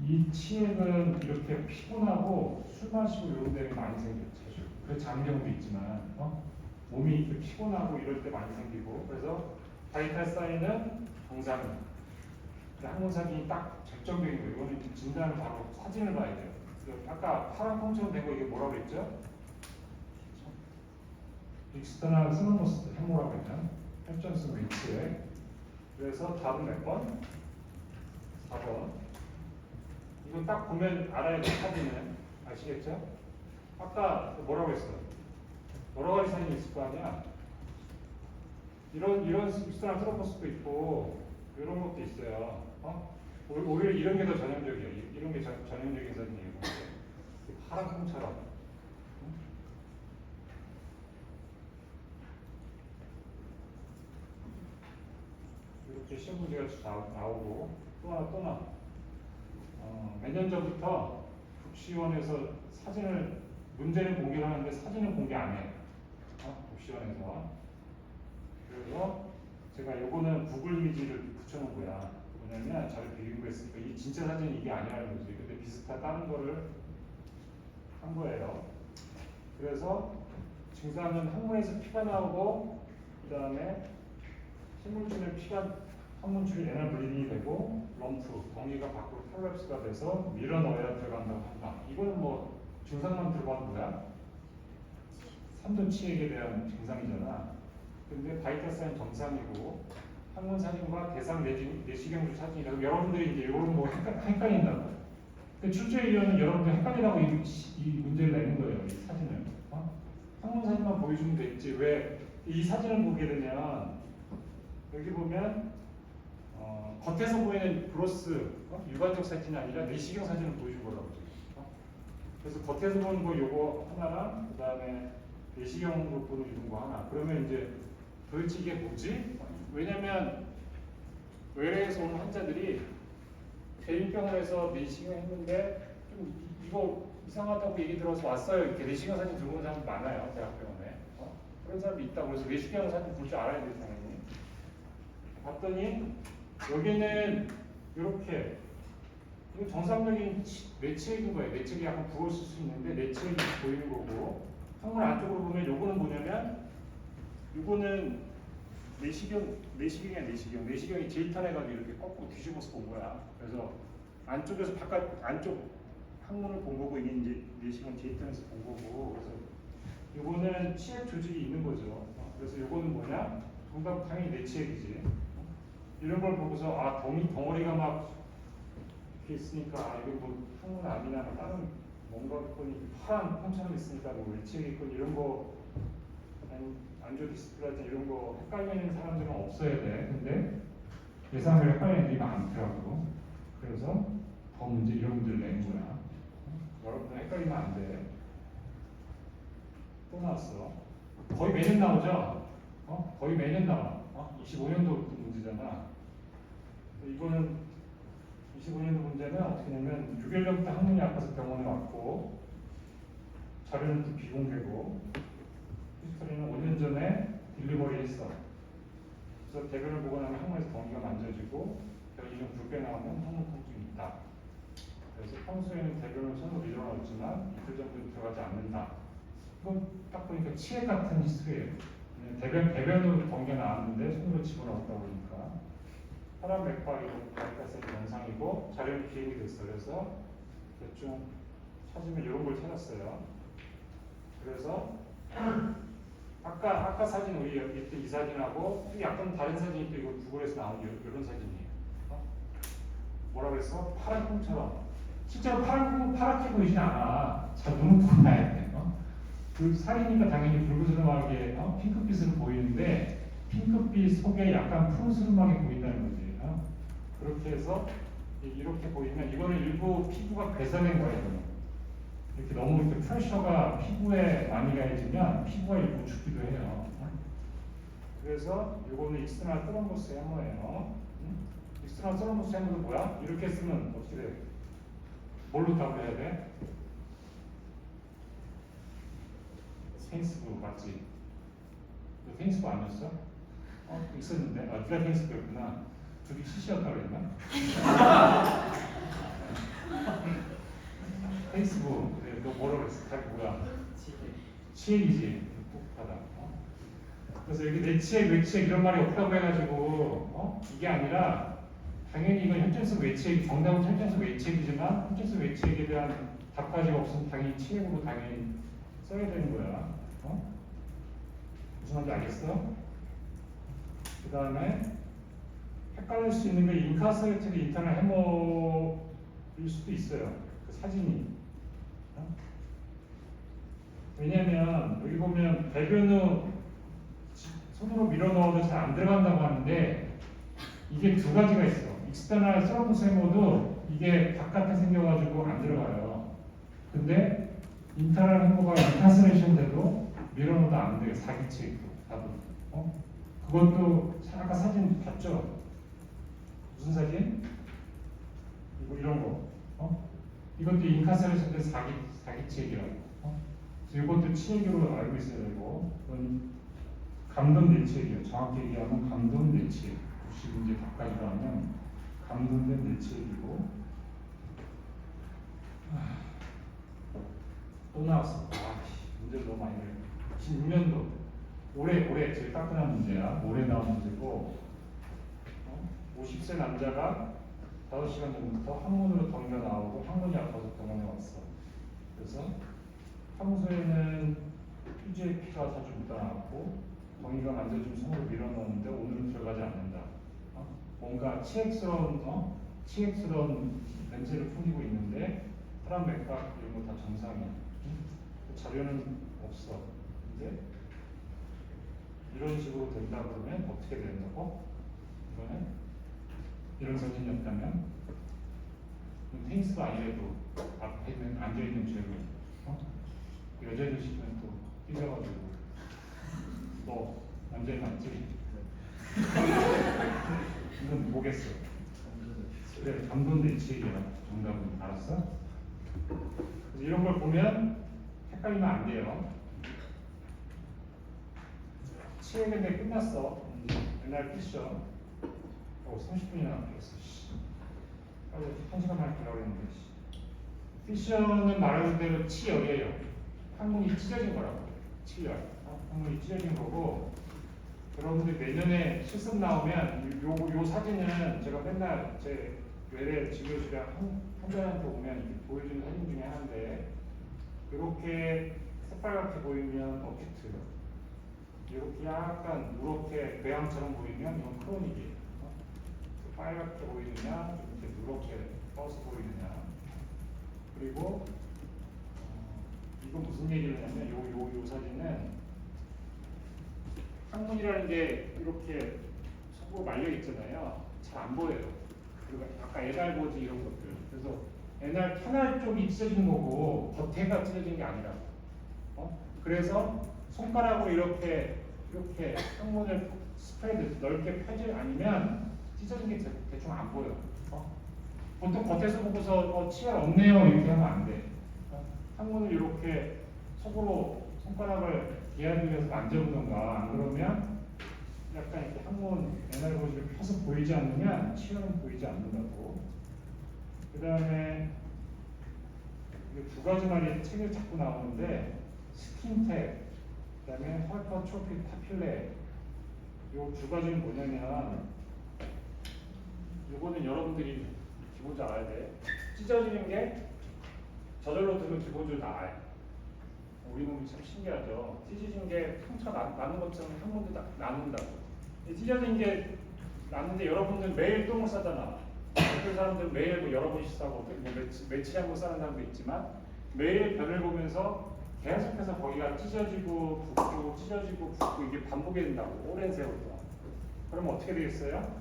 이 치액은 이렇게 피곤하고 술 마시고 이런 데는 많이 생겨요. 자주. 그 장병도 있지만 몸이 이렇게 피곤하고 이럴 때 많이 생기고 그래서 바이탈 사인은 정상이. 항문 사진이 딱 적정적인 거예요. 이거는 진단을 바로 사진을 봐야 돼요. 아까 파란 콩처럼 된 거 이게 뭐라고 했죠? 익스터널 스노모스 해모라고 했죠. 혈전성 위치에. 그래서 답은 몇 번? 4번. 이거 딱 보면 알아야 돼. 사진은 아시겠죠? 아까 뭐라고 했어? 여러 가지 사진이 있을 거 아니야? 이런 익스터널 트로포스도 있고 이런 것도 있어요. 오히려 이런 게 더 전형적이에요. 이런 게 전형적인 사진이에요. 파란 콩처럼. 이렇게 시험 문제가 나오고 또 하나 몇 년 전부터 국시원에서 사진을 문제는 공개를 하는데 사진은 공개 안 해요. 국시원에서. 그래서 제가 요거는 구글 이미지를 붙여놓은 거야. 뭐냐면 잘 비교했으니까 이 진짜 사진이 이게 아니라는 거지. 근데 비슷한 다른 거를 한 거예요. 그래서 증상은 항문에서 피가 나오고 그 다음에 식물진의 피가 항문줄이 내날 블리딩이 되고 럼프, 덩이가 밖으로 콜랩스가 돼서 밀어 넣어야 들어간다고 한다. 이거는 뭐 증상만 들어봐도 뭐야? 삼도치액에 대한 증상이잖아. 근데 바이탈 사인 정상이고 항문 사진과 대상 내시경주 사진이라고 여러분들이 이제 이런 거 헷갈린다고. 근데 출제위원은 여러분들 헷갈리라고 이 문제를 내는 거예요. 이 사진을. 항문 사진만 보여주면 됐지. 왜 이 사진을 보게 되면 여기 보면 겉에서 보이는 브로스 육안적 사진이 아니라 내시경 사진을 보여준 거라고. 그래서 겉에서 보는 거 요거 하나랑 그 다음에 내시경으로 보는 이런 거 하나. 그러면 이제 도대체 이게 뭐지? 왜냐면 외래에서 온 환자들이 대인병원에서 내시경 했는데 좀 이거 이상하다고 얘기 들어서 왔어요. 이렇게 내시경 사진 들고 온 사람 많아요. 대학병원에. 그런 사람이 있다고 해서 내시경 사진 볼 줄 알아야 돼 당연히. 봤더니 여기는 이렇게 이거 정상적인 내체액인 거예요. 내체액이 약간 부었을 수 있는데 내체액이 보이는 거고 항문 안쪽으로 보면 요거는 뭐냐면 요거는 내시경이 제이탄해가지고 이렇게 거꾸로 뒤집어서 본 거야. 그래서 안쪽에서 안쪽 항문을 본 거고 이게 이제 내시경 제이탄에서 본 거고 그래서 요거는 치액 조직이 있는 거죠. 그래서 요거는 뭐냐? 정답 당연히 내치액이지. 이런 걸 보고서 덩어리가 막 이렇게 있으니까 이거 뭐 항문 암이나 다른 뭔가 있거니 파란 콩처럼 있으니까 뭐 내치액이 있거니 이런 거 안지오디스플라진 이런 거 헷갈리는 사람들은 없어야 돼. 근데 예상을 헷갈리는 애들이 많더라고. 그래서 더 이런 문제를 낸 거야. 여러분 헷갈리면 안 돼. 또 나왔어. 거의 매년 나오죠? 거의 매년 나와. 25년도 문제잖아. 이거는 25년도 문제는 어떻게 냐면 6일 전부터 항문이 아파서 병원에 왔고 자료는 또 비공개고 히스토리는 5년 전에 딜리버리 했어. 그래서 대변을 보고 나면 항문에서 덩이가 만져지고 변이 좀 붉게 나오면 항문 통증이 있다. 그래서 평소에는 대변을 손으로 밀어 넣었지만 이틀 정도 들어가지 않는다. 이건 딱 보니까 치액 같은 히스토리예요. 대변으로 덩이가 나왔는데 손으로 집어넣었다 보니까 혈압 맥박이고 바이카셀 영상이고 자료는 기록이 됐어. 그래서 대충 찾으면 이런 걸 찾았어요. 그래서 아까 사진 우리 이때 이 사진하고 또 약간 다른 사진이 또 이거 구글에서 나온 이런 사진이에요. 뭐라 그랬어? 파란 콩처럼. 실제로 파란 콩은 파랗게 보이진 않아. 잘 눈을 뜨고 봐야 돼. 그 살이니까 당연히 붉으스름하게 핑크빛으로 보이는데 핑크빛 속에 약간 푸르스름하게 보인다는 거지. 그렇게 해서 이렇게 보이면 이거는 일부 피부가 괴사된 거예요. 이렇게 너무 이렇게 프레셔가 피부에 많이 가해지면 피부가 일부 죽기도 해요. 그래서 이거는 익스터널 트럼보스 해머예요. 익스터널 트럼보스 해머는 뭐야? 이렇게 쓰면 어떻게 돼? 뭘로 답을 해야 돼? 테니스부 맞지? 너 테니스부 아니었어? 있었는데? 네가 테니스부였구나. 둘이 CC였다고 그랬나? 테니스부. 그래, 너 뭐라고 그랬어? 답이 뭐야? 치액이지. 똑똑하다. 그래서 여기 내 치액, 외 치액 이런 말이 없다고 해가지고 이게 아니라 당연히 이건 현존성 외치액, 정답은 현존성 외치액이지만 현존성 외치액에 대한 답까지가 없으면 당연히 치액으로 당연히 써야 되는 거야. 무슨 말인지 알겠어? 그 다음에 헷갈릴 수 있는 게 인카서레이티드 인터널 해머일 수도 있어요. 그 사진이. 왜냐면 여기 보면 배변 후 손으로 밀어 넣어도 잘 안 들어간다고 하는데 이게 두 가지가 있어. 익스터널 서러브스 해머도 이게 바깥에 생겨가지고 안 들어가요. 근데 인터널 해머가 인카서레이션 돼도 밀어넣어도 안 돼요. 사기치고 답은. 그것도 아까 사진 봤죠? 무슨 사진? 이런 거. 이것도 인카서레이션 돼 사기치기라고. 그래서 이것도 치액으로 알고 있어야 되고, 그건 감돈 내치액이에요. 정확히 얘기하면 감돈 내치액. 혹시 이제 답까지로 하면 감돈된 내치액이고. 또 나왔어. 문제를 너무 많이 내요. 16년도 올해 제일 따끈한 문제야. 올해 나온 문제고 50세 남자가 5시간 전부터 항문으로 덩이가 나오고 항문이 아파서 병원에 왔어. 그래서 평소에는 휴지에 피가 자주 묻어나왔고 덩이가 만져주면 손으로 밀어넣었는데 오늘은 들어가지 않는다. 뭔가 치액스러운 냄새를 풍기고 있는데 혈압 맥박 이런 거 다 정상이야. 자료는 없어. 근데 이런 식으로 된다 그러면 어떻게 된다고? 이거는 이런 사진이었다면 테니스가 아니래도 앞에 있는 앉아있는 죄로 여자들 시키면 또 삐져가지고 너 남자애 맞지? 이건 뭐겠어? 그래, 감돈 내치액이야. 정답은 알았어? 그래서 이런 걸 보면 헷갈리면 안 돼요. 치액인데 끝났어. 옛날 피셔. 30분이나 남았어. 빨리 1시간 만에 가려고 했는데. 피셔는 말하는 대로 치열이에요. 항문이 찢어진 거라고. 치열. 항문이 찢어진 거고. 여러분들 내년에 실습 나오면 요 사진은 제가 맨날 제 외래 진료실에 환자한테 오면 보여주는 사진 중에 하나인데 이렇게 새빨갛게 보이면 어큐트, 이렇게 약간 누렇게 배양처럼 보이면 이건 크로닉이에요. 빨갛게 보이느냐, 이렇게 누렇게 떠서 보이느냐. 그리고 이거 무슨 얘기를 하냐면 요 사진은 항문이라는 게 이렇게 속으로 말려 있잖아요. 잘 안 보여요. 그리고 아까 에달보지 이런 것들. 그래서 에날 캐날 쪽이 찢어진 거고 겉에가 찢어진 게 아니라고. 그래서 손가락으로 이렇게 항문을 스프레드 넓게 펴지 아니면 찢어진 게 대충 안 보여. 보통 겉에서 보고서 치열 없네요 이렇게 하면 안 돼. 항문을 이렇게 속으로 손가락을 기하기 위해서 만져보던가 안 그러면 약간 이렇게 항문 에날고지를 펴서 보이지 않으면 치열은 보이지 않는다고. 그 다음에 두 가지 말이 책에 자꾸 나오는데 스킨텍, 그 다음에 헐퍼트로피 파필레. 요 두 가지는 뭐냐면 요거는 여러분들이 기본적으로 알아야 돼. 찢어지는 게 저절로 들면 기본적으로 다 알. 우리 몸이 참 신기하죠. 찢어진 게 상처 나는 것처럼 항문도 다 나눈다고. 찢어진 게 났는데 여러분들 매일 똥을 싸잖아. 어떤 사람들은 매일 뭐 여러 번씩 싸고 뭐 며칠에 한 번 싸는 사람도 있지만 매일 변을 보면서 계속해서 거기가 찢어지고 붓고 찢어지고 붓고 이게 반복이 된다고 오랜 세월 동안. 그러면 어떻게 되겠어요?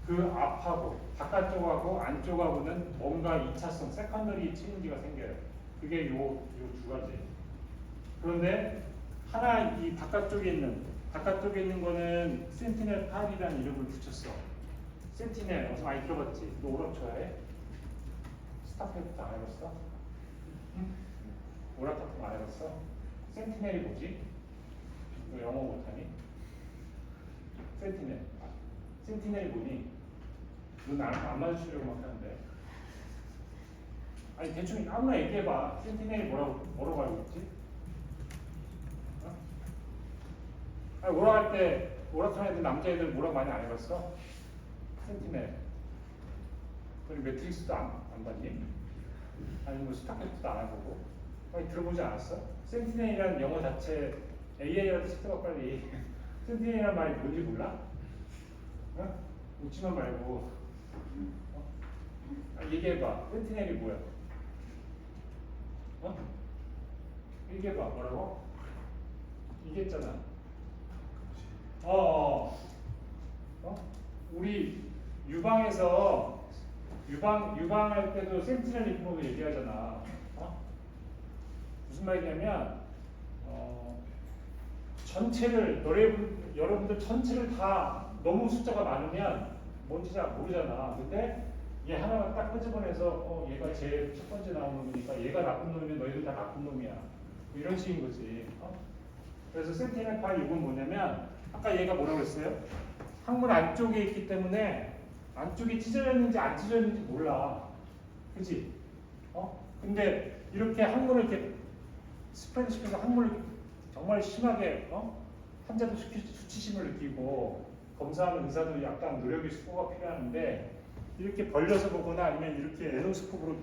그 앞하고 바깥쪽하고 안쪽하고는 뭔가 2차성 세컨더리 체인지가 생겨요. 그게 요 두 가지. 그런데 하나 이 바깥쪽에 있는 거는 센티넬 8이라는 이름을 붙였어. 센티넬 어서 많이 들어봤지? 너 오락 좋아해? 스타크래프트 안 해봤어? 응? 오락 같은 거 안 해봤어? 센티넬이 뭐지? 너 영어 못하니? 센티넬. 센티넬이 뭐니? 너 나랑 안 마주치려고 막 하는데. 아니 대충 아무나 얘기해봐. 센티넬이 뭐라고 알고 있지? 어? 아니 오락할 때 오락하는 애들 남자애들 오락 많이 안 해봤어? 센티넬. 그리고 매트릭스도 안 봤니? 아니 뭐 스타크래프트도 안 해보고. 아니 들어보지 않았어? 센티넬이라는 영어 자체 AI라도 찾아봐 빨리. 센티넬이라는 말이 뭔지 몰라? 어? 웃지만 말고. 얘기해봐. 센티넬이 뭐야? 얘기해봐. 뭐라고? 얘기했잖아. 우리 유방할 때도 센티넬 리포로 얘기하잖아. 무슨 말이냐면 전체를 여러분들 전체를 다 너무 숫자가 많으면 뭔지 잘 모르잖아. 근데 얘 하나가 딱 끄집어내서 얘가 제일 첫 번째 나온 놈이니까 얘가 나쁜 놈이면 너희들 다 나쁜 놈이야. 뭐 이런 식인 거지. 그래서 센티넬 파이 이건 뭐냐면 아까 얘가 뭐라고 했어요? 항문 안쪽에 있기 때문에 안쪽이 찢어졌는지 안 찢어졌는지 몰라. 그치? 근데 이렇게 항문을 이렇게 스프레드 시켜서 항문을 정말 심하게 환자도 수치심을 느끼고 검사하는 의사도 약간 노력이 수고가 필요한데 이렇게 벌려서 보거나 아니면 이렇게 에노스코프로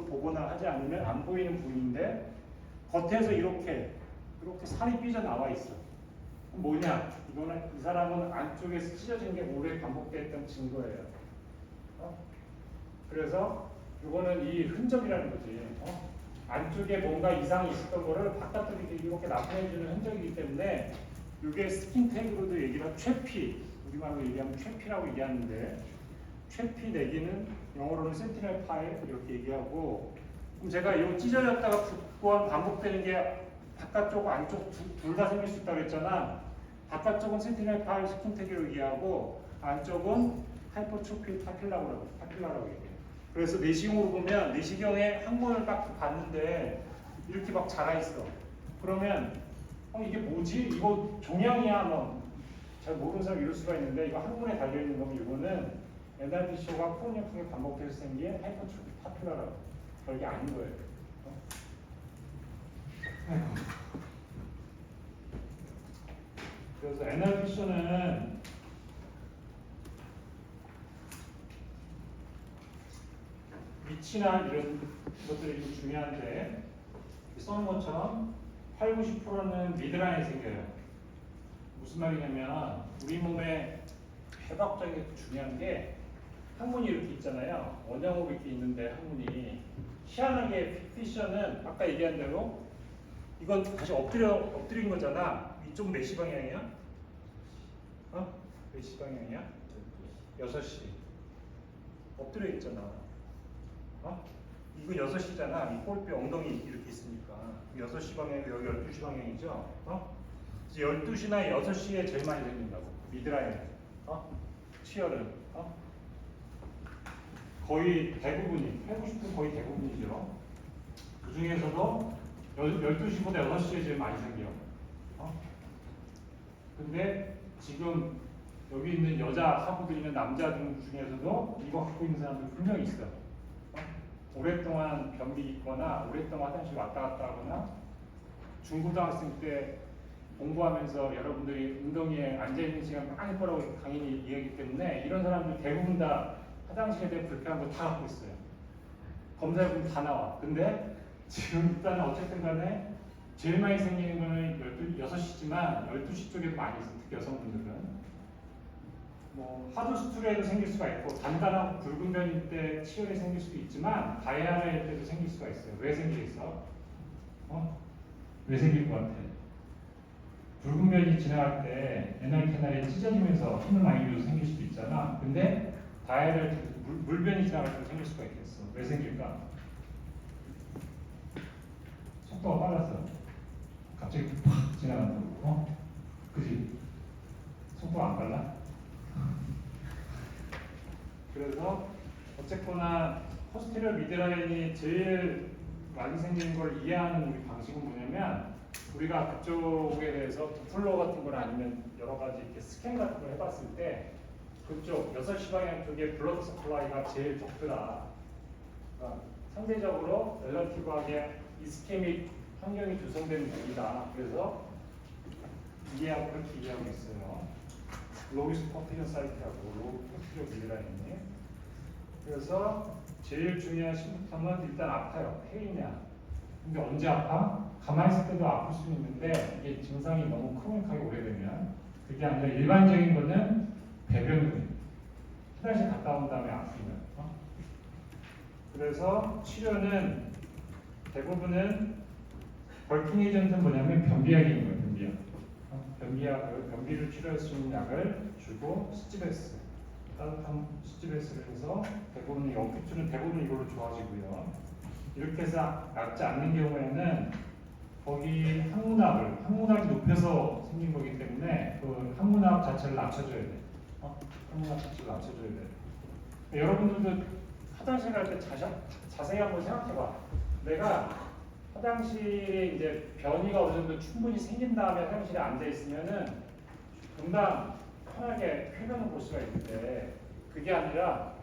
보거나 하지 않으면 안 보이는 부위인데 겉에서 이렇게 살이 삐져 나와 있어. 뭐냐? 이거는 이 사람은 안쪽에서 찢어진 게 오래 반복됐던 증거예요. 그래서 이거는 이 흔적이라는 거지. 안쪽에 뭔가 이상이 있었던 거를 바깥으로 이렇게 나타내주는 흔적이기 때문에 이게 스킨텍으로도 얘기를 최피, 우리말로 얘기하면 최피라고 얘기하는데 최피 내기는 영어로는 센티넬 파일 이렇게 얘기하고 그럼 제가 이 찢어졌다가 붓고 반복되는 게 바깥쪽 안쪽 둘 다 생길 수 있다고 했잖아. 바깥쪽은 센티넬 파일 스킨텍이라고 얘기하고 안쪽은 하이퍼트로피 파필라라고 얘기해요. 그래서 내시경으로 보면 내시경에 항문을 딱 봤는데 이렇게 막 자라 있어. 그러면 이게 뭐지? 이거 종양이야? 뭐 잘 모르는 사람 이럴 수가 있는데 이거 항문에 달려 있는 거면 이거는 NRPC가 크로니크하게 반복돼서 생긴 하이퍼트로피 파필라라고. 별게 아닌 거예요. 그래서 NRPC는 위치나 이런 것들이 좀 중요한데 써는 것처럼 80~90%는 미드라인에 생겨요. 무슨 말이냐면 우리 몸에 해박적인 게 중요한 게 항문이 이렇게 있잖아요. 원형으로 이렇게 있는데 항문이 희한하게 피셔는 아까 얘기한 대로 이건 다시 엎드린 거잖아. 이쪽은 몇 시 방향이야? 몇 시 방향이야? 6시. 엎드려 있잖아. 이거 6시잖아. 이 꼴뼈 엉덩이 이렇게 있으니까. 6시 방향이고 여기 12시 방향이죠. 이제 12시나 6시에 제일 많이 생긴다고. 미드라인. 치열은. 거의 대부분이, 80% 거의 대부분이죠. 그 중에서도 12시보다 6시에 제일 많이 생겨. 근데 지금 여기 있는 여자 학우들이나 남자 중에서도 이거 갖고 있는 사람들 분명히 있어. 오랫동안 변비 있거나 오랫동안 화장실 왔다 갔다 하거나 중고등학생 때 공부하면서 여러분들이 웅덩이에 앉아있는 시간 많을 거라고 강인이 이야기 때문에 이런 사람들 대부분 다 화장실에 대한 불편한 거 다 갖고 있어요. 검사해보면 다 나와. 근데 지금 일단 어쨌든 간에 제일 많이 생기는 거는 6시지만 12시 쪽에도 많이 있어요. 특히 여성분들은. 뭐 하드 스트레도 생길 수가 있고 단단하고 붉은 변일 때 치열이 생길 수도 있지만 다이아나일 때도 생길 수가 있어요. 왜 생기겠어? 왜 생길 것 같아? 붉은 변이 지나갈 때 에날 캐날이 찢어지면서 힘을 많이 줘서 생길 수도 있잖아. 근데 다이아나일 때 물변이 지나갈 때 생길 수가 있겠어. 왜 생길까? 속도가 빨라서 갑자기 팍 지나간다고. 그지? 속도가 안 빨라? 그래서 어쨌거나 포스테리어 미드라인이 제일 많이 생기는 걸 이해하는 우리 방식은 뭐냐면 우리가 그쪽에 대해서 도플러 같은 걸 아니면 여러 가지 이렇게 스캔 같은 걸 해봤을 때 그쪽 6시 방향 쪽에 블러드 서플라이가 제일 적더라. 그러니까 상대적으로 relative하게 이스케믹 환경이 조성된 쪽이다. 그래서 이해하고 그렇게 이해하고 있어요. 로비스 퍼티션 사이트하고 로우 포스티리어 미드라인이. 그래서 제일 중요한 심부터는 일단 아파요. 페인이야. 근데 언제 아파? 가만히 있을 때도 아플 수 있는데 이게 증상이 너무 크로닉하게 오래되면 그게 아니라 일반적인 거는 배변 화장실 갔다 온 다음에 아프면. 그래서 치료는 대부분은 벌킹 에이전트는 뭐냐면 변비약인 거예요. 변비약. 변비약을 변비를 치료할 수 있는 약을 주고 스티베스 따뜻한 스티베스를 해서 대부분 영피투는 대부분 이걸로 좋아지고요. 이렇게 해서 낫지 않는 경우에는 거기 항문압이 높여서 생긴 거기 때문에 그 항문압 자체를 낮춰줘야 돼. 항문압 자체를 낮춰줘야 돼. 여러분들도 화장실 갈 때 자세히 한번 생각해봐. 내가 화장실에 이제 변이가 어느 정도 충분히 생긴 다음에 화장실에 앉아 있으면은 금방 편하게 쾌변을 볼 수가 있는데 그게 아니라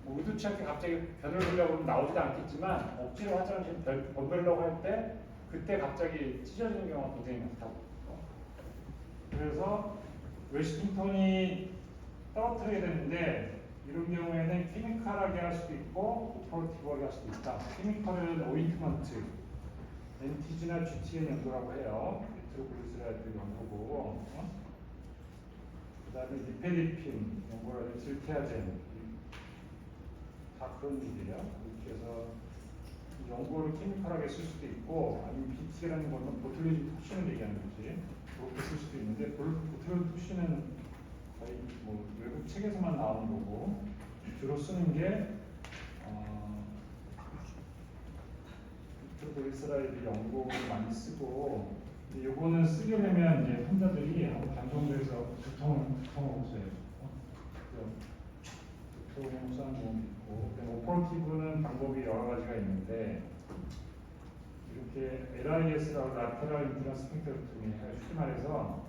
뭐 의도치 않게 갑자기 변을 보려고 하면 나오지도 않겠지만 억지로 화장실 변 보려고 할 때 그때 갑자기 찢어지는 경우가 굉장히 많다고. 그래서 웨스팅턴이 떨어뜨려야 되는데 이런 경우에는 케미컬하게 할 수도 있고 오퍼러티브하게 할 수도 있다. 케미컬은 오인트먼트, 엔티지나 GTN 연고라고 해요. 니트로글리세라이드 연고고, 그 다음에 니페디핀 연고라든지 질티아젠 다 그런 일이에요. 이렇게 해서 연고를 케미컬하게 쓸 수도 있고 아니면 BT라는 거는 보툴리즘 토신을 얘기하는 거지. 그렇게 쓸 수도 있는데 보툴리즘 토신은 거의 뭐 외국 책에서만 나오는 거고 주로 쓰는 게 니트로글리세라이드 연고를 많이 쓰고 근데 요거는 쓰게 되면 이제 환자들이 한 반 정도에서 두통을 호소해요. 두통을 호소하는 경우도 있고 오퍼러티브는 방법이 여러 가지가 있는데 이렇게 LIS라고 라테럴 인트런스 스펙트로토미 쉽게 말해서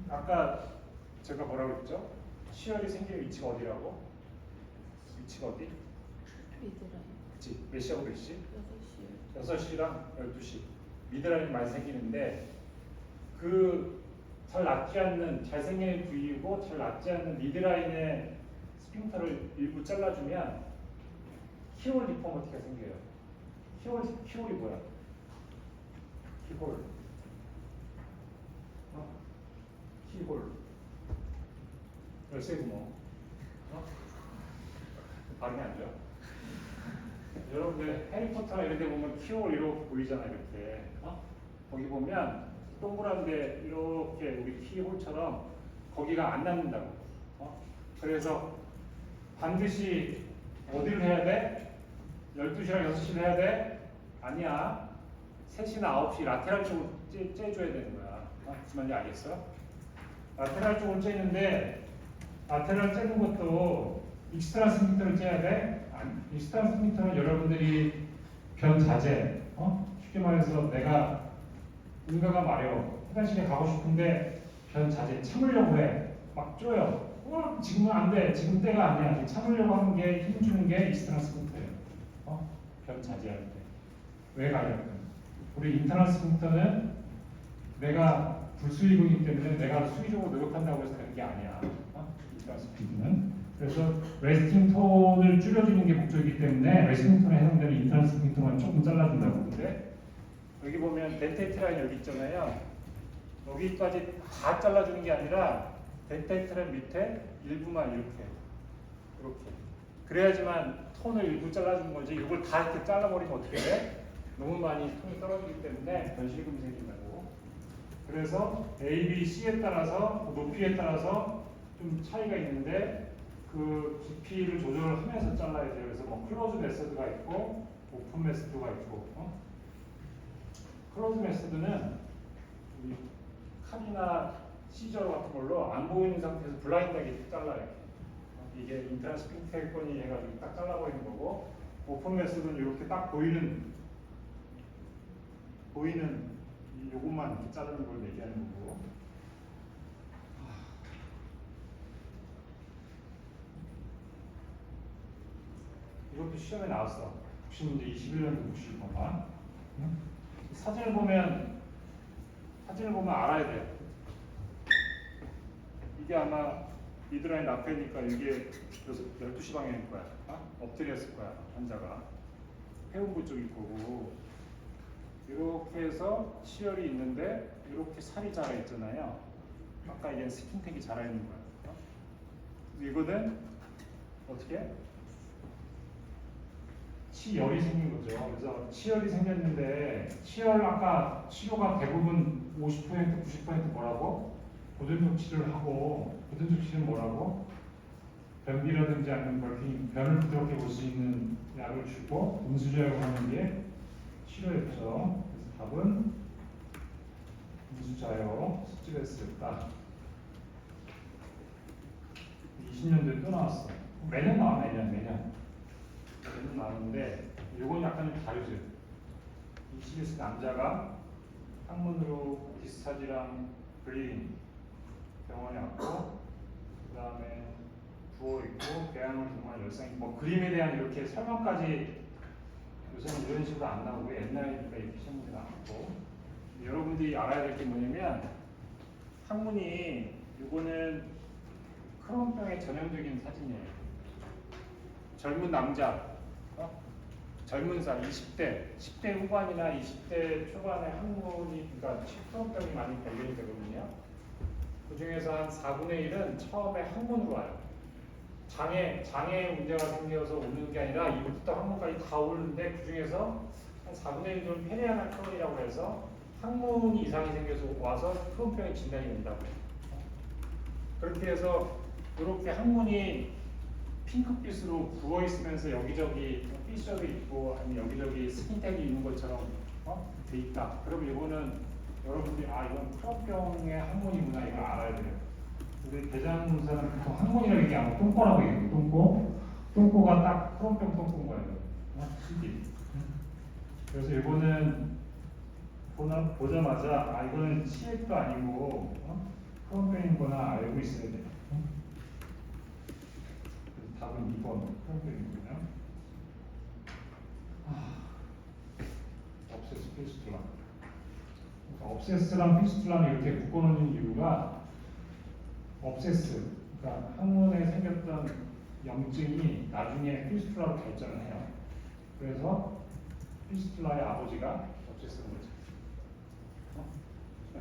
아까 제가 뭐라고 했죠? 치열이 생기는 위치가 어디라고? 위치가 어디? 미드라인 그치? 몇 시하고 몇 시? 6시 6시랑 12시 미드라인이 많이 생기는데 그 잘 낫지 않는 잘생기는 부위이고 잘 낫지 않는 미드라인의 스핑터를 일부 잘라주면 키홀 디포머티가 생겨요. 키홀이 뭐야? 키홀 키홀 열쇠구멍 발음이 안 좋아. 여러분들 해리포터나 이런 데 보면 키홀 이렇게 보이잖아요. 이렇게 거기 보면 동그란데 이렇게 우리 키홀처럼 거기가 안 낫는다고. 그래서 반드시 어디를 해야 돼? 12시랑 6시를 해야 돼? 아니야. 3시나 9시 라테랄 쪽으로 째줘야 되는 거야. 무슨 말인지 알겠어? 라테랄 쪽으로 째는데 라테랄 째는 것도 익스트라 스피터를 째야 돼? 아니, 익스트라 스피터는 여러분들이 변자재, 쉽게 말해서 내가 응가가 마려 화장실에 가고 싶은데 변자재 참으려고 해. 막 쪼여. 지금은 안 돼. 지금 때가 아니야. 참으려고 하는 게 힘주는 게 익스트라 스피터예요. 변자재할 때. 왜 가려면? 우리 인터널 스피터는 내가 불수의이기 때문에 내가 수의적으로 노력한다고 해서 되는 게 아니야. 인터널 스피터는. 그래서 레스팅 톤을 줄여주는 게 목적이기 때문에 레스팅 톤에 해당되는 인터널 스피터만 조금 잘라준다고. 근데 여기 보면 덴테이트 라인 여기 있잖아요. 여기까지 다 잘라주는 게 아니라 덴테이트 라인 밑에 일부만 이렇게. 그래야지만 톤을 일부 잘라주는 거지. 이걸 다 이렇게 잘라버리면 어떻게 돼? 너무 많이 톤이 떨어지기 때문에 변실금이 생긴다고. 그래서 A, B, C에 따라서 높이에 따라서 좀 차이가 있는데 그 깊이를 조절하면서 잘라야 돼요. 그래서 뭐 클로즈 메서드가 있고 오픈 메서드가 있고. 클로즈 메서드는 이 칼이나 시저 같은 걸로 안 보이는 상태에서 블라인드하게 잘라요. 이게 인터넷 스피터건이 해가지고 딱 잘라버리는 거고, 오픈 메서드는 이렇게 딱 보이는 요것만 이렇게 자르는 걸 얘기하는 거고. 이것도 시험에 나왔어. 혹시 문제 21년도 혹시 봐봐. 사진을 보면 알아야 돼요. 이게 아마 미드라인 앞에니까 이게 12시 방향일 거야. 엎드렸을 거야, 환자가. 회음부 쪽일 거고. 이렇게 해서 치열이 있는데 이렇게 살이 자라 있잖아요. 아까 이게 스킨텍이 자라 있는 거야. 이거는 어떻게? 치열이 생긴 거죠. 그래서 치열이 생겼는데 치열 아까 치료가 대부분 50% 90% 뭐라고? 보존적 치료를 하고 보존적 치료는 뭐라고? 변비라든지 아니면 벌king, 변을 부드럽게 볼 수 있는 약을 주고 음수제약을 하는 게 치료였죠. 그래서 답은 음수자요. 스트레스였다. 20년도에 또 나왔어. 매년 나와 매년 나오는데 이건 약간 좀 다르죠. 이 시리즈 남자가 항문으로 디스차지랑 블리딩 병원에 왔고 그 다음에 부어있고 배양을 정말 열상이 뭐 그림에 대한 이렇게 설명까지 요새는 이런 식으로 안 나오고 옛날이니까 이렇게 시험문제 나왔고 여러분들이 알아야 될 게 뭐냐면 항문이 이거는 크론병의 전형적인 사진이에요. 젊은 남자 젊은 사 20대, 10대 후반이나 20대 초반에 항문이 그러니까 크론병이 많이 발견이 되거든요. 그 중에서 한 4분의 1은 처음에 항문으로 와요. 장에 문제가 생겨서 오는 게 아니라 이부터 항문까지 다 오는데 그 중에서 한 4분의 1은 페리아나 크론이라고 해서 항문이 이상이 생겨서 와서 크론병이 진단이 된다고 해요. 그렇게 해서 이렇게 항문이 핑크빛으로 부어 있으면서 여기저기 피셔도 있고 아니면 여기저기 스킨텍이 있는 것처럼 돼 있다. 그럼 이거는 여러분들이 이건 크론병의 항문이구나 이걸 알아야 돼요. 근데 대장사는 보통 항문이라고 얘기 안 하고 똥꼬라고 얘기해요. 똥꼬가 딱 크론병 똥꼬인 거예요. 특이. 그래서 이거는 보자마자 이거는 치액도 아니고 크론병인 거나 알고 있어야 돼요. 답은 2번 크론병이고요. 옵세스 피스툴라. 옵세스랑 피스툴라는 이렇게 묶어놓는 이유가 옵세스, 그러니까 항문에 생겼던 염증이 나중에 피스툴라로 발전을 해요. 그래서 피스툴라의 아버지가 옵세스인 거죠.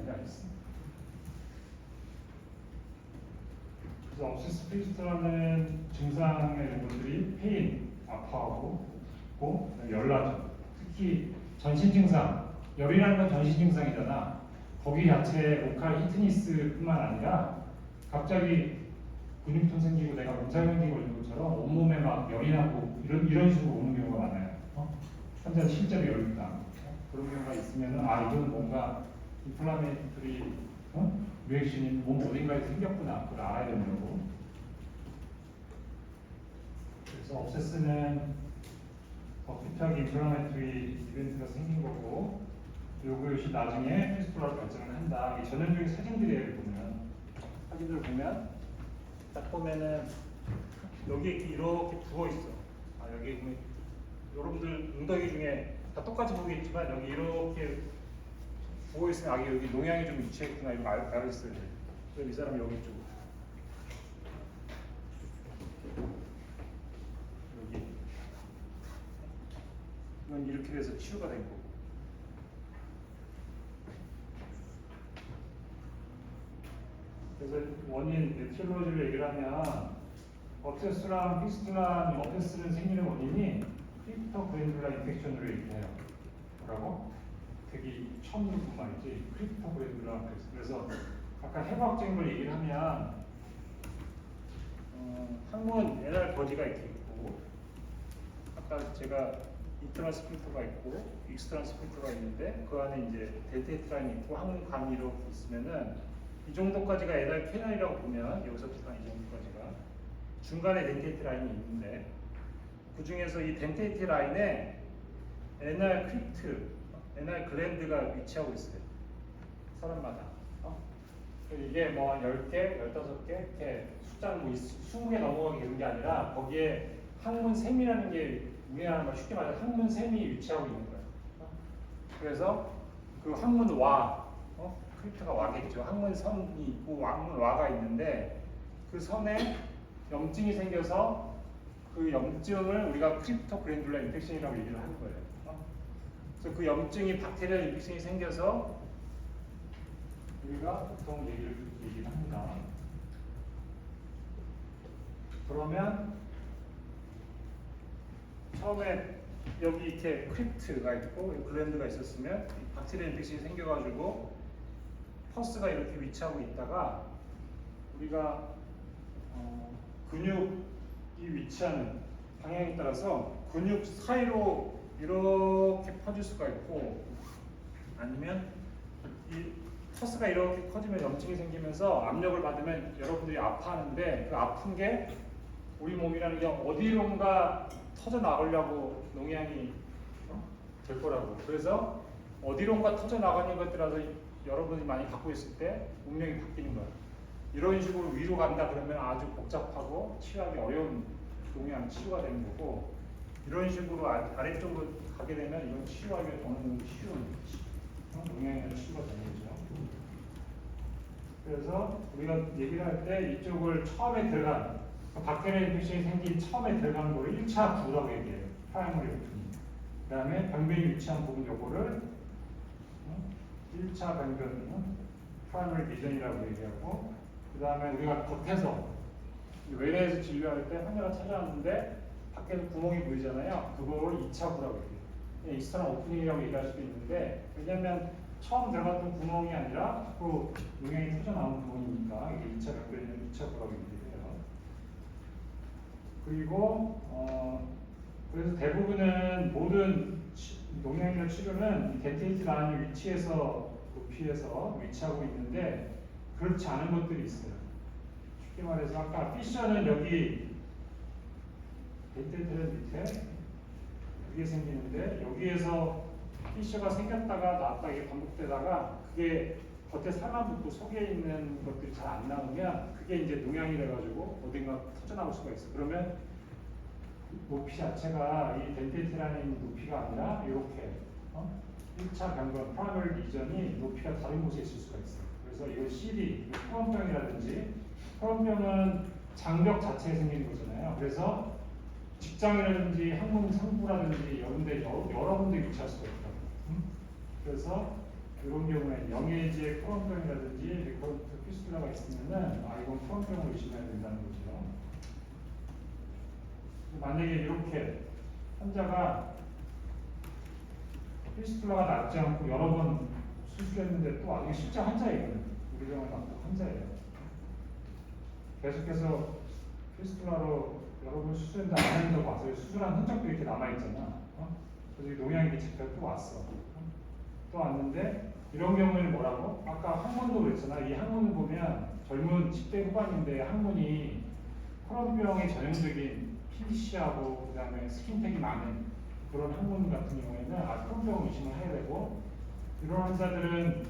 알겠어? 그래서 옵세스 피스툴라는 증상의 분들이 페인, 아파하고, 열나죠. 특히 전신 증상, 열이라는 건 전신 증상이잖아. 거기 자체에 로컬 히트니스뿐만 아니라 갑자기 근육통 생기고 내가 몸살감기 걸린 것처럼 온몸에 막 열이 나고 이런 식으로 오는 경우가 많아요. 환자는 실제로 열이 나. 그런 경우가 있으면은 이건 뭔가 인플라메이터리 리액션이 몸 어딘가에 생겼구나 그걸 알아야 되는 거고. 그래서 업세스는 어피트하게 인플라메이터리 이벤트가 생긴 거고, 요것이 나중에 페스토라로 발전을 한다. 이게 전형적인 사진들이에요. 여기 보면 사진들 보면 딱 보면은 여기 이렇게 부어 있어. 여기 보면 여러분들 웅덩이 중에 다 똑같이 보겠지만 여기 이렇게 부어 있으면 여기 농양이 좀 위치했구나 이거 알겠어요. 그럼 이 사람 여기 쪽 여기 이건 이렇게 돼서 치유가 된 거고. 그래서 원인 에티올로지를 얘기를 하면 업세스랑 피스투란 업세스는 생기는 원인이 크립토 그랜듈라 인펙션으로 얘기해요. 뭐라고? 되게 처음 들은 말이지. 크립토 그랜듈라 그래서 아까 해부학적인 걸 얘기를 하면 항문 NR 버디가 이렇게 있고, 아까 제가 인터널 스피터가 있고 익스터널 스피터가 있는데 그 안에 이제 델테이트 라인이 있고 항문 감이 이렇게 있으면은 이 정도까지가 NR 캐널이라고 보면 여기서부터 이 정도까지가 중간에 덴테이트 라인이 있는데 그 중에서 이 덴테이트 라인에 NR 크립트, NR 글랜드가 위치하고 있어요. 사람마다. 이게 뭐 10개, 15개 이렇게 숫자는 뭐 20개 넘어가게 되는 게 아니라 거기에 항문샘이라는 게 우리나라 말 쉽게 말해서 항문샘이 위치하고 있는 거예요. 그래서 그 항문와, 크립트가 와겠죠. 항문선이 있고 항문와가 있는데 그 선에 염증이 생겨서 그 염증을 우리가 크립토 그랜듈라 인펙션이라고 얘기를 하는 거예요. 그래서 그 염증이 박테리아 인펙션이 생겨서 우리가 보통 얘기를 합니다. 그러면 처음에 여기 이렇게 크립트가 있고 글랜드가 있었으면 박테리아 인펙션이 생겨가지고 퍼스가 이렇게 위치하고 있다가 우리가 근육이 위치하는 방향에 따라서 근육 사이로 이렇게 퍼질 수가 있고, 아니면 이 퍼스가 이렇게 커지면 염증이 생기면서 압력을 받으면 여러분들이 아파하는데 그 아픈 게 우리 몸이라는 게 어디론가 터져 나가려고 농양이 될 거라고. 그래서 어디론가 터져 나가는 것에 따라서 여러분이 많이 갖고 있을 때 운명이 바뀌는 거야. 이런 식으로 위로 간다 그러면 아주 복잡하고 치유하기 어려운 농양 치유가 되는 거고, 이런 식으로 아래쪽으로 가게 되면 이건 치유하기 어느 정도 쉬운 농양의 치유가 되는 거죠. 그래서 우리가 얘기를 할 때 이쪽을 처음에 들어간 박테리아 인펙션이 생긴 처음에 들어가는 거를 1차 구라고 얘기해요. 프라이머리 오프닝. 그 다음에 병변이 위치한 부분 요거를 1차 병변 프라이머리 비전이라고 얘기하고, 그 다음에 우리가 겉에서 외래에서 진료할 때 환자가 찾아왔는데 밖에서 구멍이 보이잖아요. 그걸 2차 구라고 얘기해요. 익스터널 오프닝이라고 얘기할 수도 있는데, 왜냐면 처음 들어갔던 구멍이 아니라 자꾸 용량이 터져나오는 구멍이니까 이게 2차 병변이면 2차 구라고 얘기해요. 그리고 그래서 대부분은 모든 농양이나 치료는 덴테이트 라인 위치에서 높이에서 위치하고 있는데 그렇지 않은 것들이 있어요. 쉽게 말해서 아까 피셔는 여기 덴테이트는 밑에 그게 생기는데 여기에서 피셔가 생겼다가 나왔다 이게 반복되다가 그게 겉에 살만 붙고 속에 있는 것들이 잘 안 나오면 그게 이제 농양이 돼가지고 어딘가 터져나올 수가 있어. 그러면 높이 자체가 이 덴테이트라는 높이가 아니라 이렇게 1차 병변, 프라이머리 리전이 높이가 다른 곳에 있을 수가 있어요. 그래서 이거 CD, 크론병이라든지, 크론병은 장벽 자체에 생기는 거잖아요. 그래서 직장이라든지 항문 상부라든지 여러 군데 위치할 수가 있다고. 그래서 이런 경우에 영해지의 크론병이라든지 리커런트 피스툴라가 있으면은 이건 크론병을 의심해야 된다는 거죠. 만약에 이렇게 환자가 피스툴라가 낫지 않고 여러 번 수술했는데 또 이게 실제 환자예요. 우리 병원에 왔던 환자예요. 계속해서 피스툴라로 여러 번 수술했는데 안 한다고 와서 수술한 흔적도 이렇게 남아있잖아. 그래서 농양이 잡혀 또 왔어. 또 왔는데 이런 경우에는 뭐라고? 아까 항문도 그랬잖아. 이 항문을 보면 젊은 10대 후반인데 항문이 크론병의 전형적인 PDC하고 그다음에 스킨택이 많은 그런 항문 같은 경우에는 크론병 의심을 해야 되고 이런 환자들은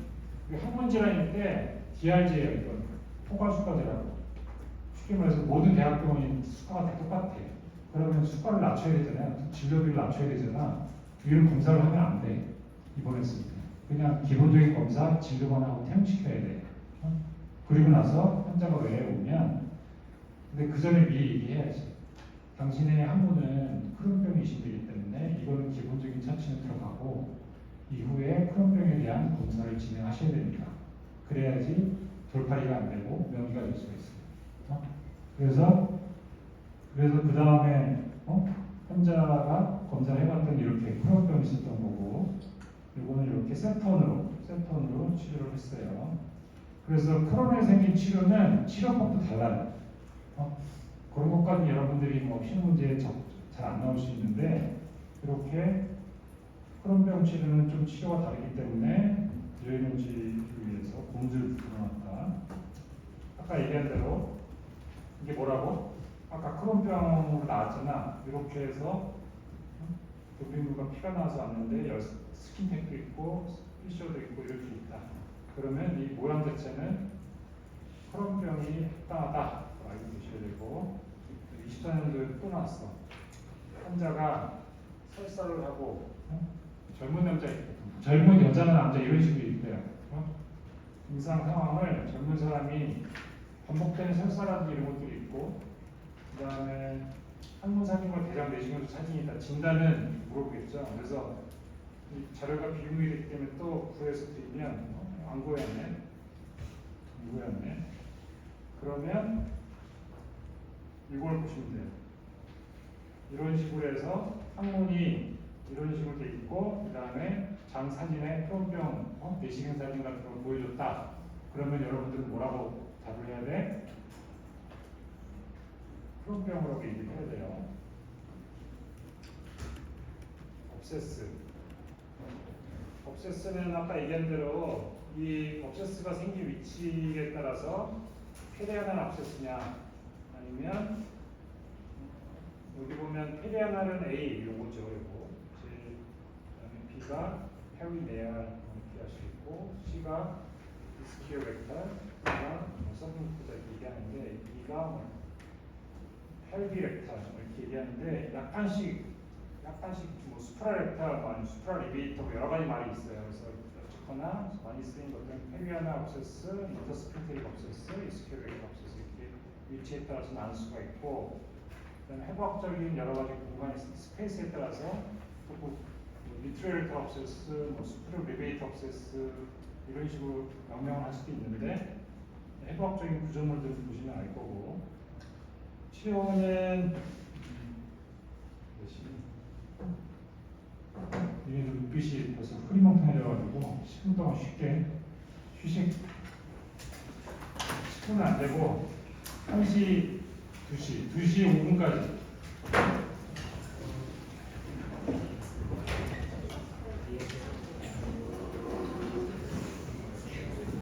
항문 질환인데 DRG예요. 이건 포괄수가제라고. 쉽게 말해서 모든 대학병원이 수가가 다 똑같아요. 그러면 수가를 낮춰야 되잖아요. 진료비를 낮춰야 되잖아. 이런 검사를 하면 안 돼. 입원했을 때. 그냥 기본적인 검사, 진료만 하고 퇴원시켜야 돼. 그리고 나서 환자가 왜 오면 근데 그 전에 미리 얘기해야지. 당신의 항문은 크론병이 의심되기 때문에 이거는 기본적인 처치는 들어가고 이후에 크론병에 대한 검사를 진행하셔야 됩니다. 그래야지 돌파리가 안 되고 명의가 될 수가 있어요. 그래서 그 다음에 환자가 검사를 해봤더니 이렇게 크론병이 있었던 거고 이거는 이렇게 세턴으로 치료를 했어요. 그래서 크론에 생긴 치료는 치료법도 달라요. 그런 것까지 여러분들이 뭐 시험 문제에 잘 안 나올 수 있는데 이렇게 크론병 치료는 좀 치료가 다르기 때문에 드레이너지를 위해서 고무줄을 붙여놨다. 아까 얘기한 대로 이게 뭐라고? 아까 크론병으로 나왔잖아. 이렇게 해서 도핑물과 피가 나와서 왔는데 스킨텍도 있고 피셔도 있고 이렇게 있다. 그러면 이 모양 자체는 크론병이 해당하다. 알고 계셔야 되고 24년도에 또 나왔어. 환자가 설사를 하고 젊은 여자나 남자 이런 식으로 있대요. 임상 상황을 젊은 사람이 반복되는 설사라든지 이런 것들이 있고 그 다음에 항문 사진과 대장 내시경도 사진이 있다. 진단은 물어보겠죠. 그래서 이 자료가 비공개되기 되기 때문에 또 구해서 드리면 안 구했네. 그러면 이걸 보시면 돼요. 이런 식으로 해서 항문이 이런 식으로 돼 있고 그 다음에 장 사진에 크론병 내시경 사진 같은 걸 보여줬다. 그러면 여러분들은 뭐라고 답을 해야 돼? 크론병이라고 얘기를 해야 돼요. 옵세스는 아까 얘기한 대로 이 옵세스가 생긴 위치에 따라서 페리아날 옵세스냐 아니면 여기 보면 페리아날은 A 요거죠. 요거. 그다음에 B가 페리네알 이렇게 할 수 있고 C가 이스키오 렉탈 D가 서브무크다 얘기하는데 E가 펠비 렉탈 이렇게 얘기하는데 약간씩 뭐 수프라 렉탈, 뭐 수프라 리베이터 뭐 여러 가지 말이 있어요. 그래서 어쨌거나 많이 쓰인 것들은 페리아날 옵세스, 인터스피테릭 옵세스, 이스키오 렉탈 옵세스 이렇게 위치에 따라서 나눌 수가 있고 그다음에 해부학적인 여러 가지 공간의 스페이스에 따라서 또 리트레이터 옵세스, 뭐 수프라 리베이터 옵세스 이런 식으로 명명을 할 수도 있는데 해부학적인 구조물들을 보시면 알 거고 치료는 이게 눈빛이 벌써 흐리멍텅해져가지고 10분 동안 쉽게 휴식 10분은 안 되고 1시, 2시 5분까지